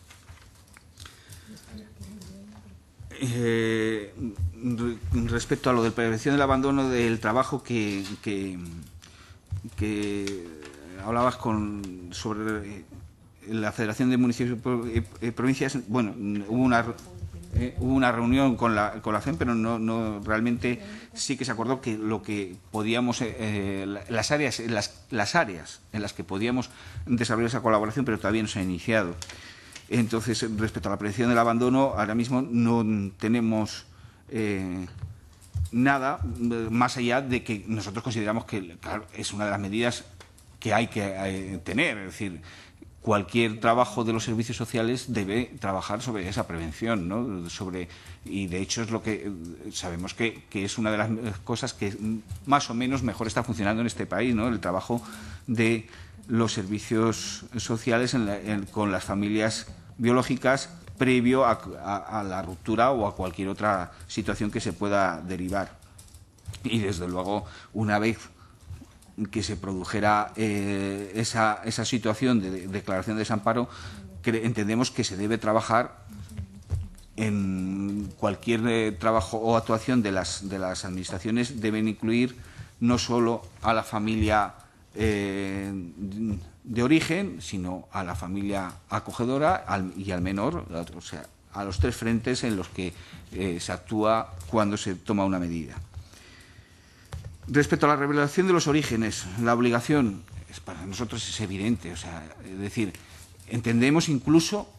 Respecto a lo de prevención del abandono del trabajo que que hablabas sobre la Federación de Municipios y Provincias. Bueno, hubo una reunión con la FEM, pero no realmente sí que se acordó que lo que podíamos, las áreas en las que podíamos desarrollar esa colaboración, pero todavía no se ha iniciado. Entonces, respecto a la prevención del abandono, ahora mismo no tenemos nada más allá de que nosotros consideramos que, claro, es una de las medidas que hay que tener. Es decir, cualquier trabajo de los servicios sociales debe trabajar sobre esa prevención, ¿no? Y de hecho es lo que sabemos que es una de las cosas que más o menos mejor está funcionando en este país, ¿no? El trabajo de los servicios sociales con las familias biológicas previo a la ruptura o a cualquier otra situación que se pueda derivar. Y desde luego, una vez que se produjera esa situación de declaración de desamparo, entendemos que se debe trabajar en cualquier trabajo o actuación de las administraciones, deben incluir no solo a la familia de origen, sino a la familia acogedora y al menor, o sea, a los tres frentes en los que se actúa cuando se toma una medida. Respecto a la revelación de los orígenes, la obligación para nosotros es evidente, o sea, es decir, entendemos incluso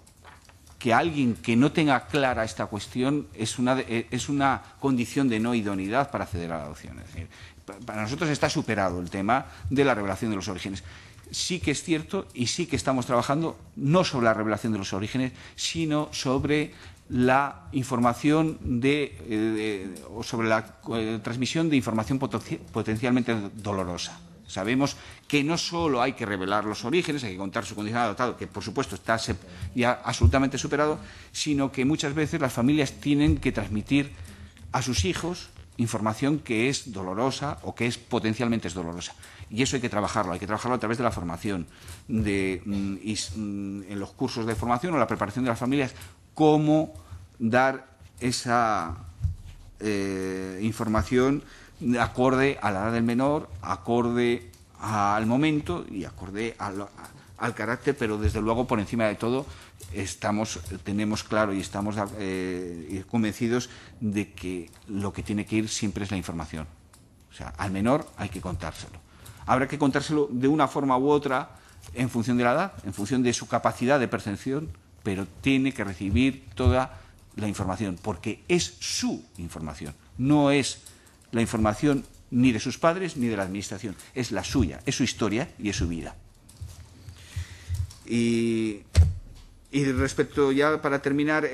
que alguien que no tenga clara esta cuestión es una condición de no idoneidad para acceder a la adopción. Es decir, para nosotros está superado el tema de la revelación de los orígenes. Sí que es cierto y sí que estamos trabajando no sobre la revelación de los orígenes, sino sobre la información o sobre la transmisión de información potencialmente dolorosa. Sabemos que no solo hay que revelar los orígenes, hay que contar su condición de adoptado, que por supuesto está ya absolutamente superado, sino que muchas veces las familias tienen que transmitir a sus hijos información que es dolorosa o que es potencialmente dolorosa. Y eso hay que trabajarlo a través de la formación, en los cursos de formación o la preparación de las familias, cómo dar esa información acorde a la edad del menor, acorde al momento y acorde al carácter, pero desde luego por encima de todo tenemos claro y estamos convencidos de que lo que tiene que ir siempre es la información. O sea, al menor hay que contárselo. Habrá que contárselo de una forma u otra en función de la edad, en función de su capacidad de percepción, pero tiene que recibir toda la información, porque es su información, no es la información ni de sus padres ni de la administración, es la suya, es su historia y es su vida. Y respecto, ya para terminar,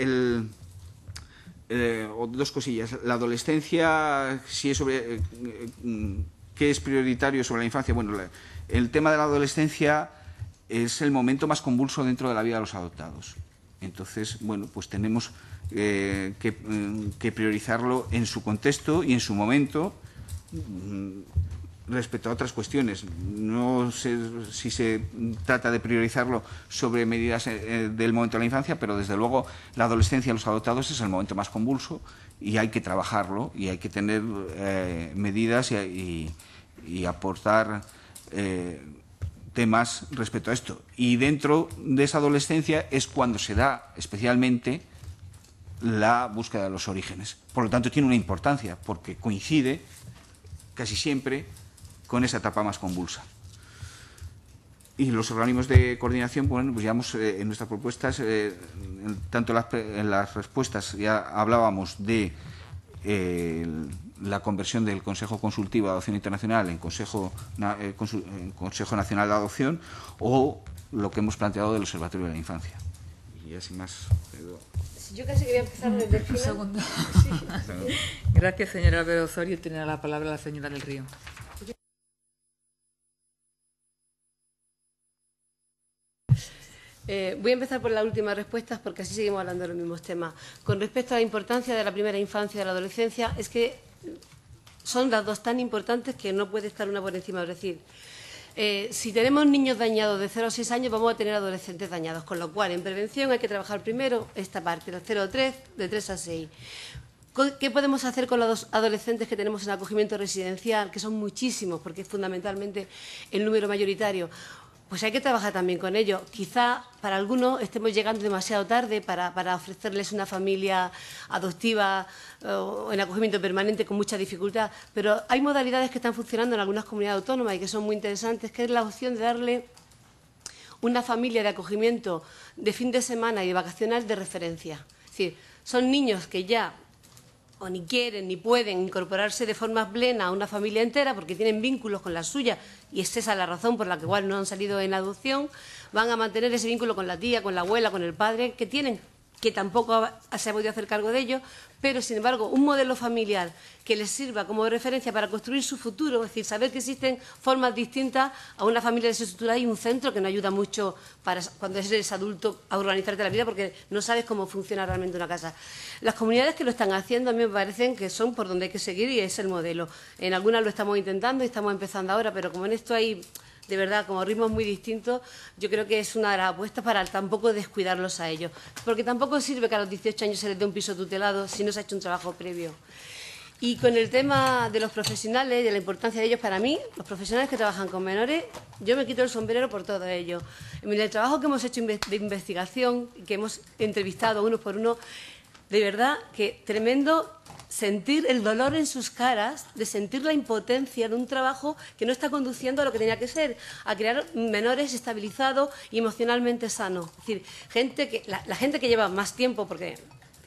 dos cosillas. La adolescencia, si es sobre qué es prioritario sobre la infancia. Bueno, el tema de la adolescencia es el momento más convulso dentro de la vida de los adoptados. Entonces, bueno, pues tenemos que priorizarlo en su contexto y en su momento respecto a otras cuestiones. No sé si se trata de priorizarlo sobre medidas del momento de la infancia, pero desde luego la adolescencia de los adoptados es el momento más convulso y hay que trabajarlo y hay que tener medidas y aportar temas respecto a esto. Y dentro de esa adolescencia es cuando se da especialmente la búsqueda de los orígenes. Por lo tanto, tiene una importancia porque coincide casi siempre con esa etapa más convulsa. Y los organismos de coordinación, bueno, pues ya en nuestras propuestas, tanto en las respuestas ya hablábamos de la conversión del Consejo Consultivo de Adopción Internacional en Consejo Nacional de Adopción, o lo que hemos planteado del Observatorio de la Infancia. Y así más. Yo casi quería empezar desde el final. Un segundo. Gracias, señora Álvarez Osorio. Tiene la palabra la señora del Río. Voy a empezar por las últimas respuestas porque así seguimos hablando de los mismos temas. Con respecto a la importancia de la primera infancia y de la adolescencia, es que son las dos tan importantes que no puede estar una por encima. Es decir, si tenemos niños dañados de 0 a 6 años, vamos a tener adolescentes dañados, con lo cual en prevención hay que trabajar primero esta parte, del 0 a 3, de 3 a 6. ¿Qué podemos hacer con los adolescentes que tenemos en acogimiento residencial, que son muchísimos, porque es fundamentalmente el número mayoritario? Pues hay que trabajar también con ellos. Quizá para algunos estemos llegando demasiado tarde para ofrecerles una familia adoptiva o en acogimiento permanente con mucha dificultad, pero hay modalidades que están funcionando en algunas comunidades autónomas y que son muy interesantes, que es la opción de darle una familia de acogimiento de fin de semana y de vacacional de referencia. Es decir, son niños que ya o ni quieren ni pueden incorporarse de forma plena a una familia entera porque tienen vínculos con la suya y es esa la razón por la que igual no han salido en adopción, van a mantener ese vínculo con la tía, con la abuela, con el padre que tienen, que tampoco se ha podido hacer cargo de ellos, pero sin embargo un modelo familiar que les sirva como referencia para construir su futuro, es decir, saber que existen formas distintas a una familia desestructurada y un centro que nos ayuda mucho para cuando eres adulto a organizarte la vida porque no sabes cómo funciona realmente una casa. Las comunidades que lo están haciendo a mí me parecen que son por donde hay que seguir y es el modelo. En algunas lo estamos intentando y estamos empezando ahora, pero como en esto hay de verdad, como ritmos muy distintos, yo creo que es una de las apuestas para tampoco descuidarlos a ellos. Porque tampoco sirve que a los 18 años se les dé un piso tutelado si no se ha hecho un trabajo previo. Y con el tema de los profesionales, de la importancia de ellos, para mí, los profesionales que trabajan con menores, yo me quito el sombrero por todo ello. En el trabajo que hemos hecho de investigación, que hemos entrevistado uno por uno, de verdad que tremendo sentir el dolor en sus caras, de sentir la impotencia de un trabajo que no está conduciendo a lo que tenía que ser, a crear menores estabilizados y emocionalmente sanos. Es decir, la gente que lleva más tiempo, porque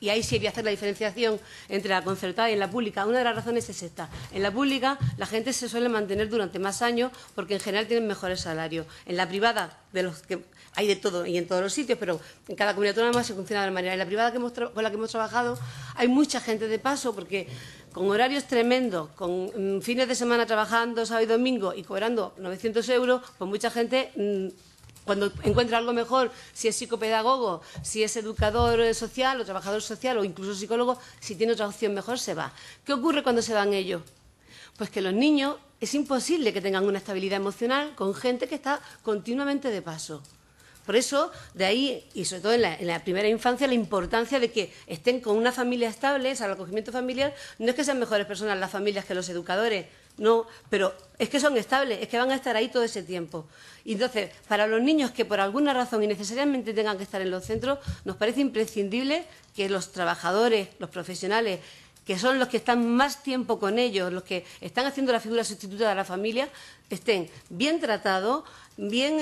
y ahí sí voy a hacer la diferenciación entre la concertada y la pública. Una de las razones es esta. En la pública la gente se suele mantener durante más años porque en general tienen mejores salarios. En la privada, de los que hay de todo y en todos los sitios, pero en cada comunidad autónoma se funciona de la manera. En la privada con la que hemos trabajado hay mucha gente de paso porque con horarios tremendos, con fines de semana trabajando sábado y domingo y cobrando 900 euros, pues mucha gente cuando encuentra algo mejor, si es psicopedagogo, si es educador social o trabajador social o incluso psicólogo, si tiene otra opción mejor se va. ¿Qué ocurre cuando se van ellos? Pues que los niños es imposible que tengan una estabilidad emocional con gente que está continuamente de paso. Por eso, de ahí, y sobre todo en la primera infancia, la importancia de que estén con una familia estable, o sea, el acogimiento familiar, no es que sean mejores personas las familias que los educadores, no, pero es que son estables, es que van a estar ahí todo ese tiempo. Y entonces, para los niños que por alguna razón innecesariamente tengan que estar en los centros, nos parece imprescindible que los trabajadores, los profesionales, que son los que están más tiempo con ellos, los que están haciendo la figura sustituta de la familia, estén bien tratados, bien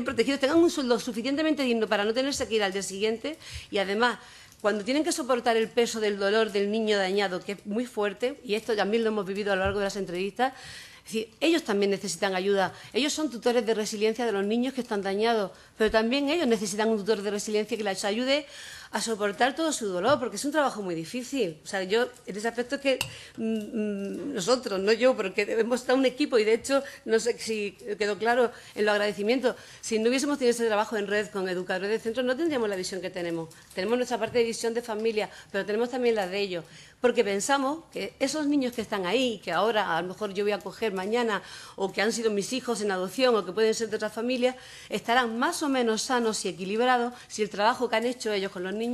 protegidos, tengan un sueldo suficientemente digno para no tenerse que ir al día siguiente y además cuando tienen que soportar el peso del dolor del niño dañado, que es muy fuerte, y esto también lo hemos vivido a lo largo de las entrevistas, es decir, ellos también necesitan ayuda. Ellos son tutores de resiliencia de los niños que están dañados, pero también ellos necesitan un tutor de resiliencia que les ayude a soportar todo su dolor, porque es un trabajo muy difícil. O sea, yo, en ese aspecto es que nosotros, no yo, porque hemos estado un equipo y de hecho, no sé si quedó claro en los agradecimientos, si no hubiésemos tenido ese trabajo en red con educadores de centro, no tendríamos la visión que tenemos. Tenemos nuestra parte de visión de familia, pero tenemos también la de ellos, porque pensamos que esos niños que están ahí, que ahora a lo mejor yo voy a coger mañana, o que han sido mis hijos en adopción, o que pueden ser de otras familias, estarán más o menos sanos y equilibrados si el trabajo que han hecho ellos con los niños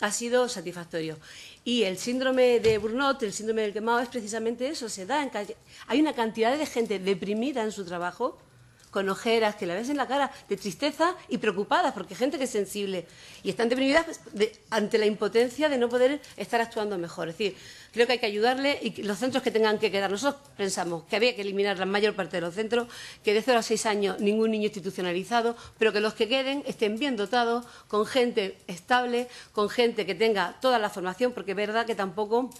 ha sido satisfactorio. Y el síndrome de burnout, el síndrome del quemado, es precisamente eso. Hay una cantidad de gente deprimida en su trabajo, con ojeras, que la ves en la cara, de tristeza y preocupadas, porque hay gente que es sensible. Y están deprimidas ante la impotencia de no poder estar actuando mejor. Es decir, creo que hay que ayudarle y los centros que tengan que quedar. Nosotros pensamos que había que eliminar la mayor parte de los centros, que de 0 a 6 años ningún niño institucionalizado, pero que los que queden estén bien dotados, con gente estable, con gente que tenga toda la formación, porque es verdad que tampoco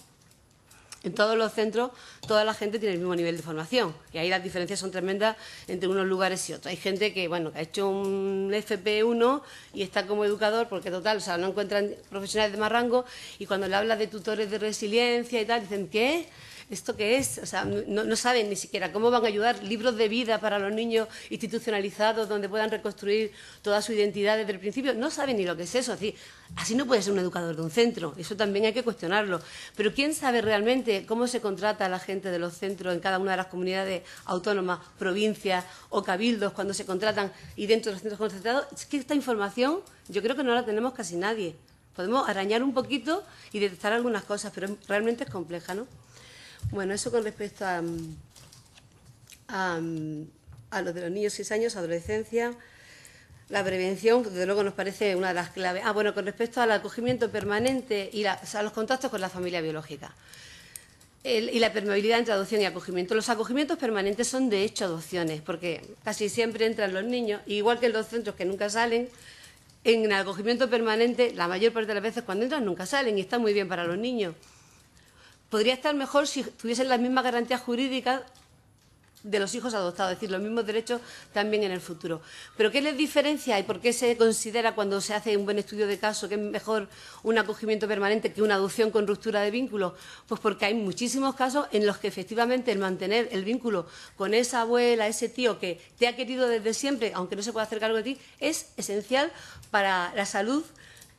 en todos los centros toda la gente tiene el mismo nivel de formación y ahí las diferencias son tremendas entre unos lugares y otros. Hay gente que, bueno, que ha hecho un FP1 y está como educador porque, total, o sea, no encuentran profesionales de más rango y cuando le hablas de tutores de resiliencia y tal, dicen, ¿qué? ¿Esto qué es? O sea, no saben ni siquiera cómo van a ayudar, libros de vida para los niños institucionalizados donde puedan reconstruir toda su identidad desde el principio. No saben ni lo que es eso. Así no puede ser un educador de un centro. Eso también hay que cuestionarlo. Pero ¿quién sabe realmente cómo se contrata a la gente de los centros en cada una de las comunidades autónomas, provincias o cabildos cuando se contratan y dentro de los centros concertados? Es que esta información yo creo que no la tenemos casi nadie. Podemos arañar un poquito y detectar algunas cosas, pero realmente es compleja, ¿no? Bueno, eso con respecto a lo de los niños 6 años, adolescencia. La prevención, desde luego, nos parece una de las claves. Bueno, con respecto al acogimiento permanente y a los contactos con la familia biológica. Y la permeabilidad entre adopción y acogimiento. Los acogimientos permanentes son, de hecho, adopciones, porque casi siempre entran los niños, igual que en los centros que nunca salen, en el acogimiento permanente, la mayor parte de las veces cuando entran nunca salen y está muy bien para los niños. Podría estar mejor si tuviesen las mismas garantías jurídicas de los hijos adoptados, es decir, los mismos derechos también en el futuro. ¿Pero qué les diferencia y por qué se considera, cuando se hace un buen estudio de caso, que es mejor un acogimiento permanente que una adopción con ruptura de vínculo? Pues porque hay muchísimos casos en los que efectivamente el mantener el vínculo con esa abuela, ese tío que te ha querido desde siempre, aunque no se pueda hacer cargo de ti, es esencial para la salud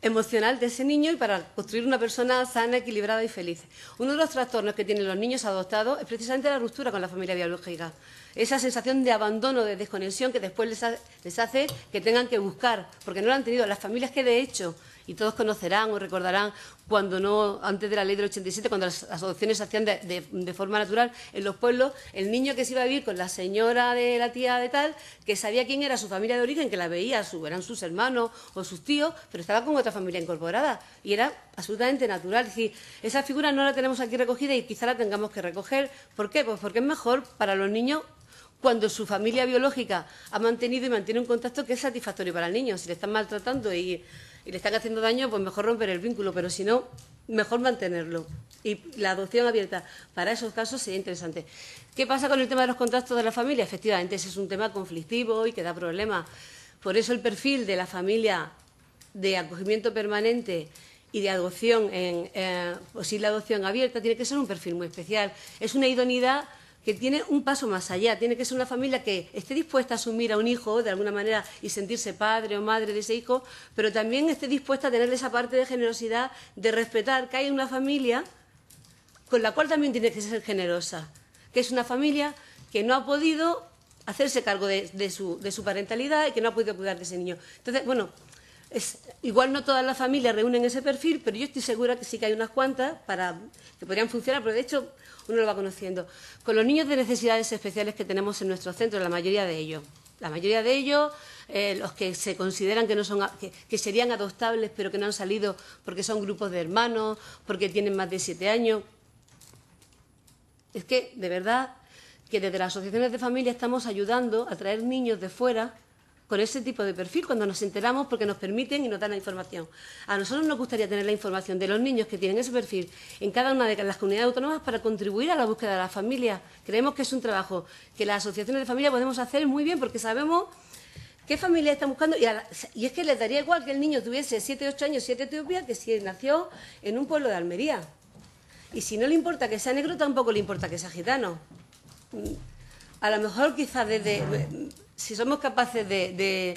emocional de ese niño y para construir una persona sana, equilibrada y feliz. Uno de los trastornos que tienen los niños adoptados es precisamente la ruptura con la familia biológica. Esa sensación de abandono, de desconexión que después les hace que tengan que buscar, porque no lo han tenido. Las familias que, de hecho, y todos conocerán o recordarán cuando no, antes de la ley del 87, cuando las adopciones se hacían de forma natural en los pueblos, el niño que se iba a vivir con la señora de la tía de tal, que sabía quién era su familia de origen, que la veía, eran sus hermanos o sus tíos, pero estaba con otra familia incorporada y era absolutamente natural. Es decir, esa figura no la tenemos aquí recogida y quizá la tengamos que recoger. ¿Por qué? Pues porque es mejor para los niños cuando su familia biológica ha mantenido y mantiene un contacto que es satisfactorio para el niño. Si le están maltratando y le están haciendo daño, pues mejor romper el vínculo, pero si no, mejor mantenerlo. Y la adopción abierta para esos casos sería interesante. ¿Qué pasa con el tema de los contactos de la familia? Efectivamente, ese es un tema conflictivo y que da problemas. Por eso el perfil de la familia de acogimiento permanente y de adopción, posible adopción abierta, tiene que ser un perfil muy especial. Es una idoneidad que tiene un paso más allá. Tiene que ser una familia que esté dispuesta a asumir a un hijo de alguna manera y sentirse padre o madre de ese hijo, pero también esté dispuesta a tener esa parte de generosidad, de respetar que hay una familia con la cual también tiene que ser generosa, que es una familia que no ha podido hacerse cargo de su parentalidad y que no ha podido cuidar de ese niño. Entonces, bueno, igual no todas las familias reúnen ese perfil, pero yo estoy segura que sí que hay unas cuantas que podrían funcionar, pero de hecho uno lo va conociendo. Con los niños de necesidades especiales que tenemos en nuestros centros, la mayoría de ellos, los que se consideran que no son, que serían adoptables pero que no han salido porque son grupos de hermanos, porque tienen más de 7 años. Es que, de verdad, que desde las asociaciones de familia estamos ayudando a traer niños de fuera con ese tipo de perfil, cuando nos enteramos porque nos permiten y nos dan la información. A nosotros nos gustaría tener la información de los niños que tienen ese perfil en cada una de las comunidades autónomas para contribuir a la búsqueda de la familia. Creemos que es un trabajo que las asociaciones de familia podemos hacer muy bien porque sabemos qué familia están buscando y es que les daría igual que el niño tuviese 7, 8 años, 7 Etiopía, que si nació en un pueblo de Almería. Y si no le importa que sea negro, tampoco le importa que sea gitano. A lo mejor quizás si somos capaces de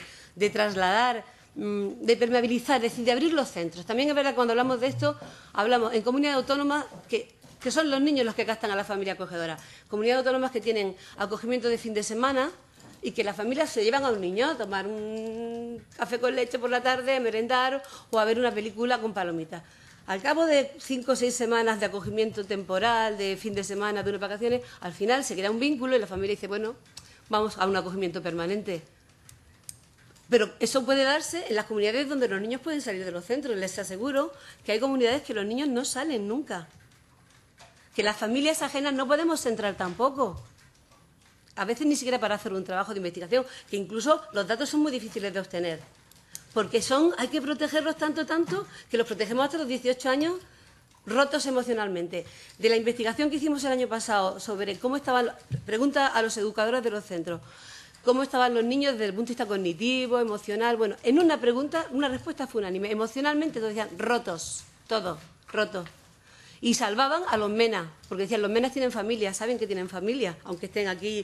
trasladar, de permeabilizar, es decir, de abrir los centros. También es verdad que cuando hablamos de esto, hablamos en comunidades autónomas que son los niños los que captan a la familia acogedora. Comunidades autónomas que tienen acogimiento de fin de semana y que las familias se llevan a un niño a tomar un café con leche por la tarde, a merendar o a ver una película con palomitas. Al cabo de 5 o 6 semanas de acogimiento temporal, de fin de semana, de unas vacaciones, al final se crea un vínculo y la familia dice, bueno, vamos a un acogimiento permanente. Pero eso puede darse en las comunidades donde los niños pueden salir de los centros. Les aseguro que hay comunidades que los niños no salen nunca. Que las familias ajenas no podemos entrar tampoco. A veces ni siquiera para hacer un trabajo de investigación, que incluso los datos son muy difíciles de obtener. Porque hay que protegerlos tanto, que los protegemos hasta los 18 años rotos emocionalmente. De la investigación que hicimos el año pasado sobre cómo estaban, pregunta a los educadores de los centros, cómo estaban los niños desde el punto de vista cognitivo, emocional. Bueno, en una pregunta, una respuesta fue unánime. Emocionalmente todos decían rotos, todos, rotos. Y salvaban a los menas, porque decían, los menas tienen familia, saben que tienen familia, aunque estén aquí,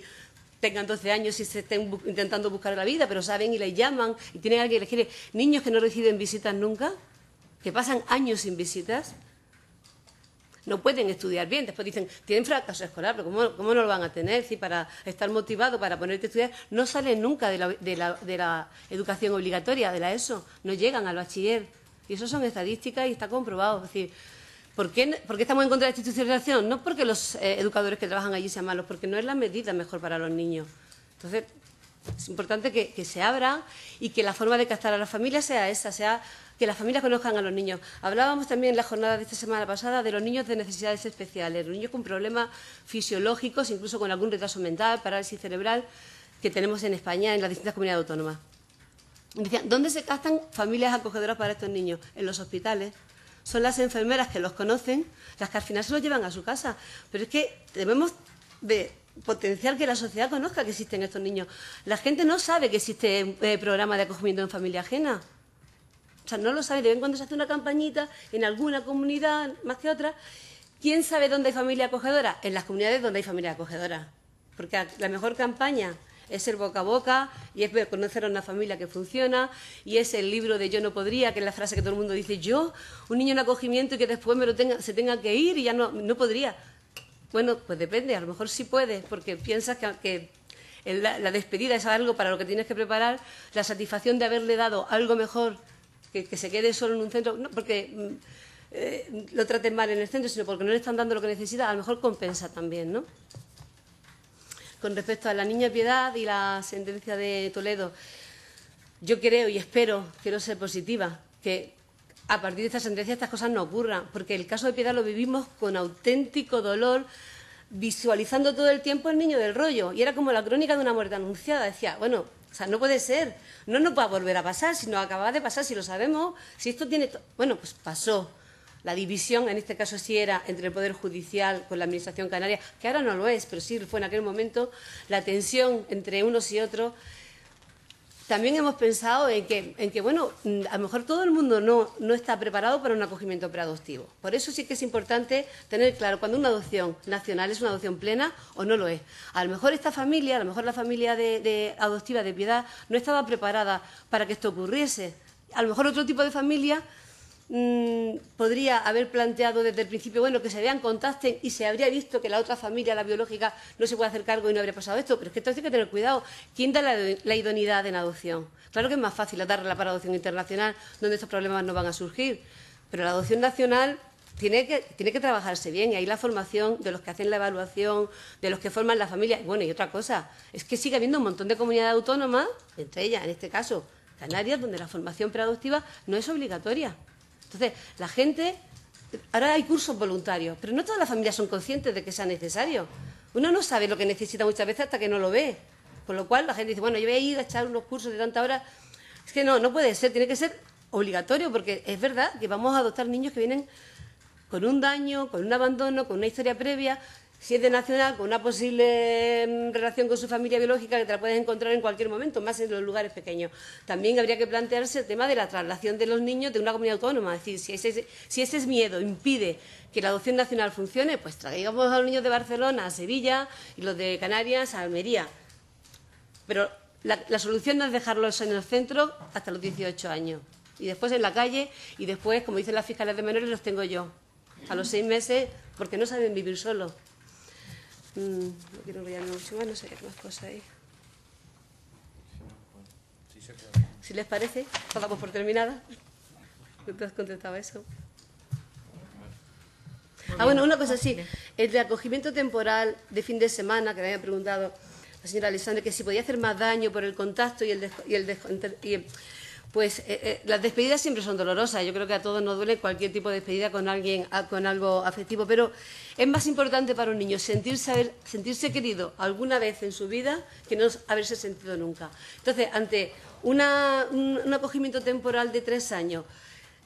tengan 12 años y se estén intentando buscar la vida, pero saben y les llaman y tienen a alguien que les quiere. Niños que no reciben visitas nunca, que pasan años sin visitas, no pueden estudiar bien. Después dicen, tienen fracaso escolar, pero ¿cómo no lo van a tener? Si para estar motivado, para ponerte a estudiar, no salen nunca de la educación obligatoria, de la ESO, no llegan al bachiller. Y eso son estadísticas y está comprobado. Es decir, ¿por qué estamos en contra de la institucionalización? No porque los educadores que trabajan allí sean malos, porque no es la medida mejor para los niños. Entonces, es importante que se abra y que la forma de captar a las familias sea esa, sea que las familias conozcan a los niños. Hablábamos también en la jornada de esta semana pasada de los niños de necesidades especiales, los niños con problemas fisiológicos, incluso con algún retraso mental, parálisis cerebral, que tenemos en España, en las distintas comunidades autónomas. Decían, ¿dónde se captan familias acogedoras para estos niños? En los hospitales. Son las enfermeras que los conocen, las que al final se los llevan a su casa. Pero es que debemos de potenciar que la sociedad conozca que existen estos niños. La gente no sabe que existe un programa de acogimiento en familia ajena. O sea, no lo sabe. De vez en cuando se hace una campañita en alguna comunidad más que otra. ¿Quién sabe dónde hay familia acogedora? En las comunidades donde hay familia acogedora. Porque la mejor campaña es el boca a boca, y es conocer a una familia que funciona, y es el libro de Yo no podría, que es la frase que todo el mundo dice, yo, un niño en acogimiento y que después se tenga que ir y ya no podría. Bueno, pues depende, a lo mejor sí puedes, porque piensas que la despedida es algo para lo que tienes que preparar, la satisfacción de haberle dado algo mejor, que se quede solo en un centro, no porque lo traten mal en el centro, sino porque no le están dando lo que necesita, a lo mejor compensa también, ¿no? Con respecto a la niña Piedad y la sentencia de Toledo, yo creo y espero, quiero ser positiva, que a partir de esta sentencia estas cosas no ocurran, porque el caso de Piedad lo vivimos con auténtico dolor, visualizando todo el tiempo el niño del rollo, y era como la crónica de una muerte anunciada. Decía, bueno, o sea, no puede ser, no nos va a volver a pasar, si nos acaba de pasar, si lo sabemos, si esto tiene... Bueno, pues pasó. La división, en este caso sí era entre el Poder Judicial con la Administración canaria, que ahora no lo es, pero sí fue en aquel momento, la tensión entre unos y otros. También hemos pensado en que bueno, a lo mejor todo el mundo no está preparado para un acogimiento preadoptivo. Por eso sí que es importante tener claro cuando una adopción nacional es una adopción plena o no lo es. A lo mejor esta familia, a lo mejor la familia adoptiva de Piedad no estaba preparada para que esto ocurriese. A lo mejor otro tipo de familia podría haber planteado desde el principio, bueno, que se vean, contacten y se habría visto que la otra familia, la biológica, no se puede hacer cargo y no habría pasado esto. Pero es que esto hay que tener cuidado. ¿Quién da la idoneidad en adopción? Claro que es más fácil darla para adopción internacional, donde estos problemas no van a surgir. Pero la adopción nacional tiene que trabajarse bien, y ahí la formación de los que hacen la evaluación, de los que forman la familia. Bueno, y otra cosa, es que sigue habiendo un montón de comunidades autónomas, entre ellas, en este caso, Canarias, donde la formación preadoptiva no es obligatoria. Entonces, la gente, ahora hay cursos voluntarios, pero no todas las familias son conscientes de que sea necesario. Uno no sabe lo que necesita muchas veces hasta que no lo ve. Con lo cual, la gente dice, bueno, yo voy a ir a echar unos cursos de tanta hora. Es que no puede ser, tiene que ser obligatorio, porque es verdad que vamos a adoptar niños que vienen con un daño, con un abandono, con una historia previa. Si es de nacional, con una posible relación con su familia biológica que te la puedes encontrar en cualquier momento, más en los lugares pequeños. También habría que plantearse el tema de la traslación de los niños de una comunidad autónoma. Es decir, si ese miedo impide que la adopción nacional funcione, pues traigamos a los niños de Barcelona a Sevilla y los de Canarias a Almería. Pero la solución no es dejarlos en el centro hasta los 18 años. Y después en la calle, y después, como dicen las fiscales de menores, los tengo yo. A los 6 meses, porque no saben vivir solos. No quiero enrollarme mucho más, no sé qué más cosas hay. Si les parece, damos por terminada. ¿Tú has contestado eso? Bueno, una cosa sí. El de acogimiento temporal de fin de semana, que me había preguntado la señora Alexandre, que si podía hacer más daño por el contacto pues las despedidas siempre son dolorosas. Yo creo que a todos nos duele cualquier tipo de despedida con alguien, con algo afectivo, pero es más importante para un niño sentirse querido alguna vez en su vida que no haberse sentido nunca. Entonces, ante un acogimiento temporal de 3 años,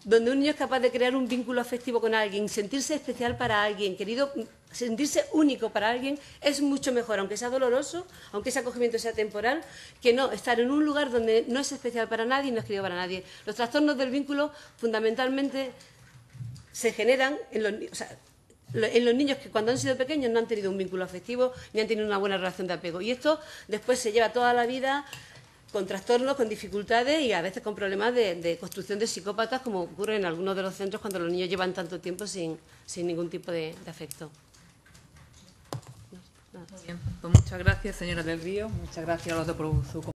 donde un niño es capaz de crear un vínculo afectivo con alguien, sentirse especial para alguien, querido, sentirse único para alguien, es mucho mejor, aunque sea doloroso, aunque ese acogimiento sea temporal, que no estar en un lugar donde no es especial para nadie y no es querido para nadie. Los trastornos del vínculo fundamentalmente se generan en los niños que cuando han sido pequeños no han tenido un vínculo afectivo ni han tenido una buena relación de apego. Y esto después se lleva toda la vida con trastornos, con dificultades y a veces con problemas de construcción de psicópatas, como ocurre en algunos de los centros cuando los niños llevan tanto tiempo sin ningún tipo de afecto. Muy bien, pues muchas gracias, señora del Río, muchas gracias a los dos por su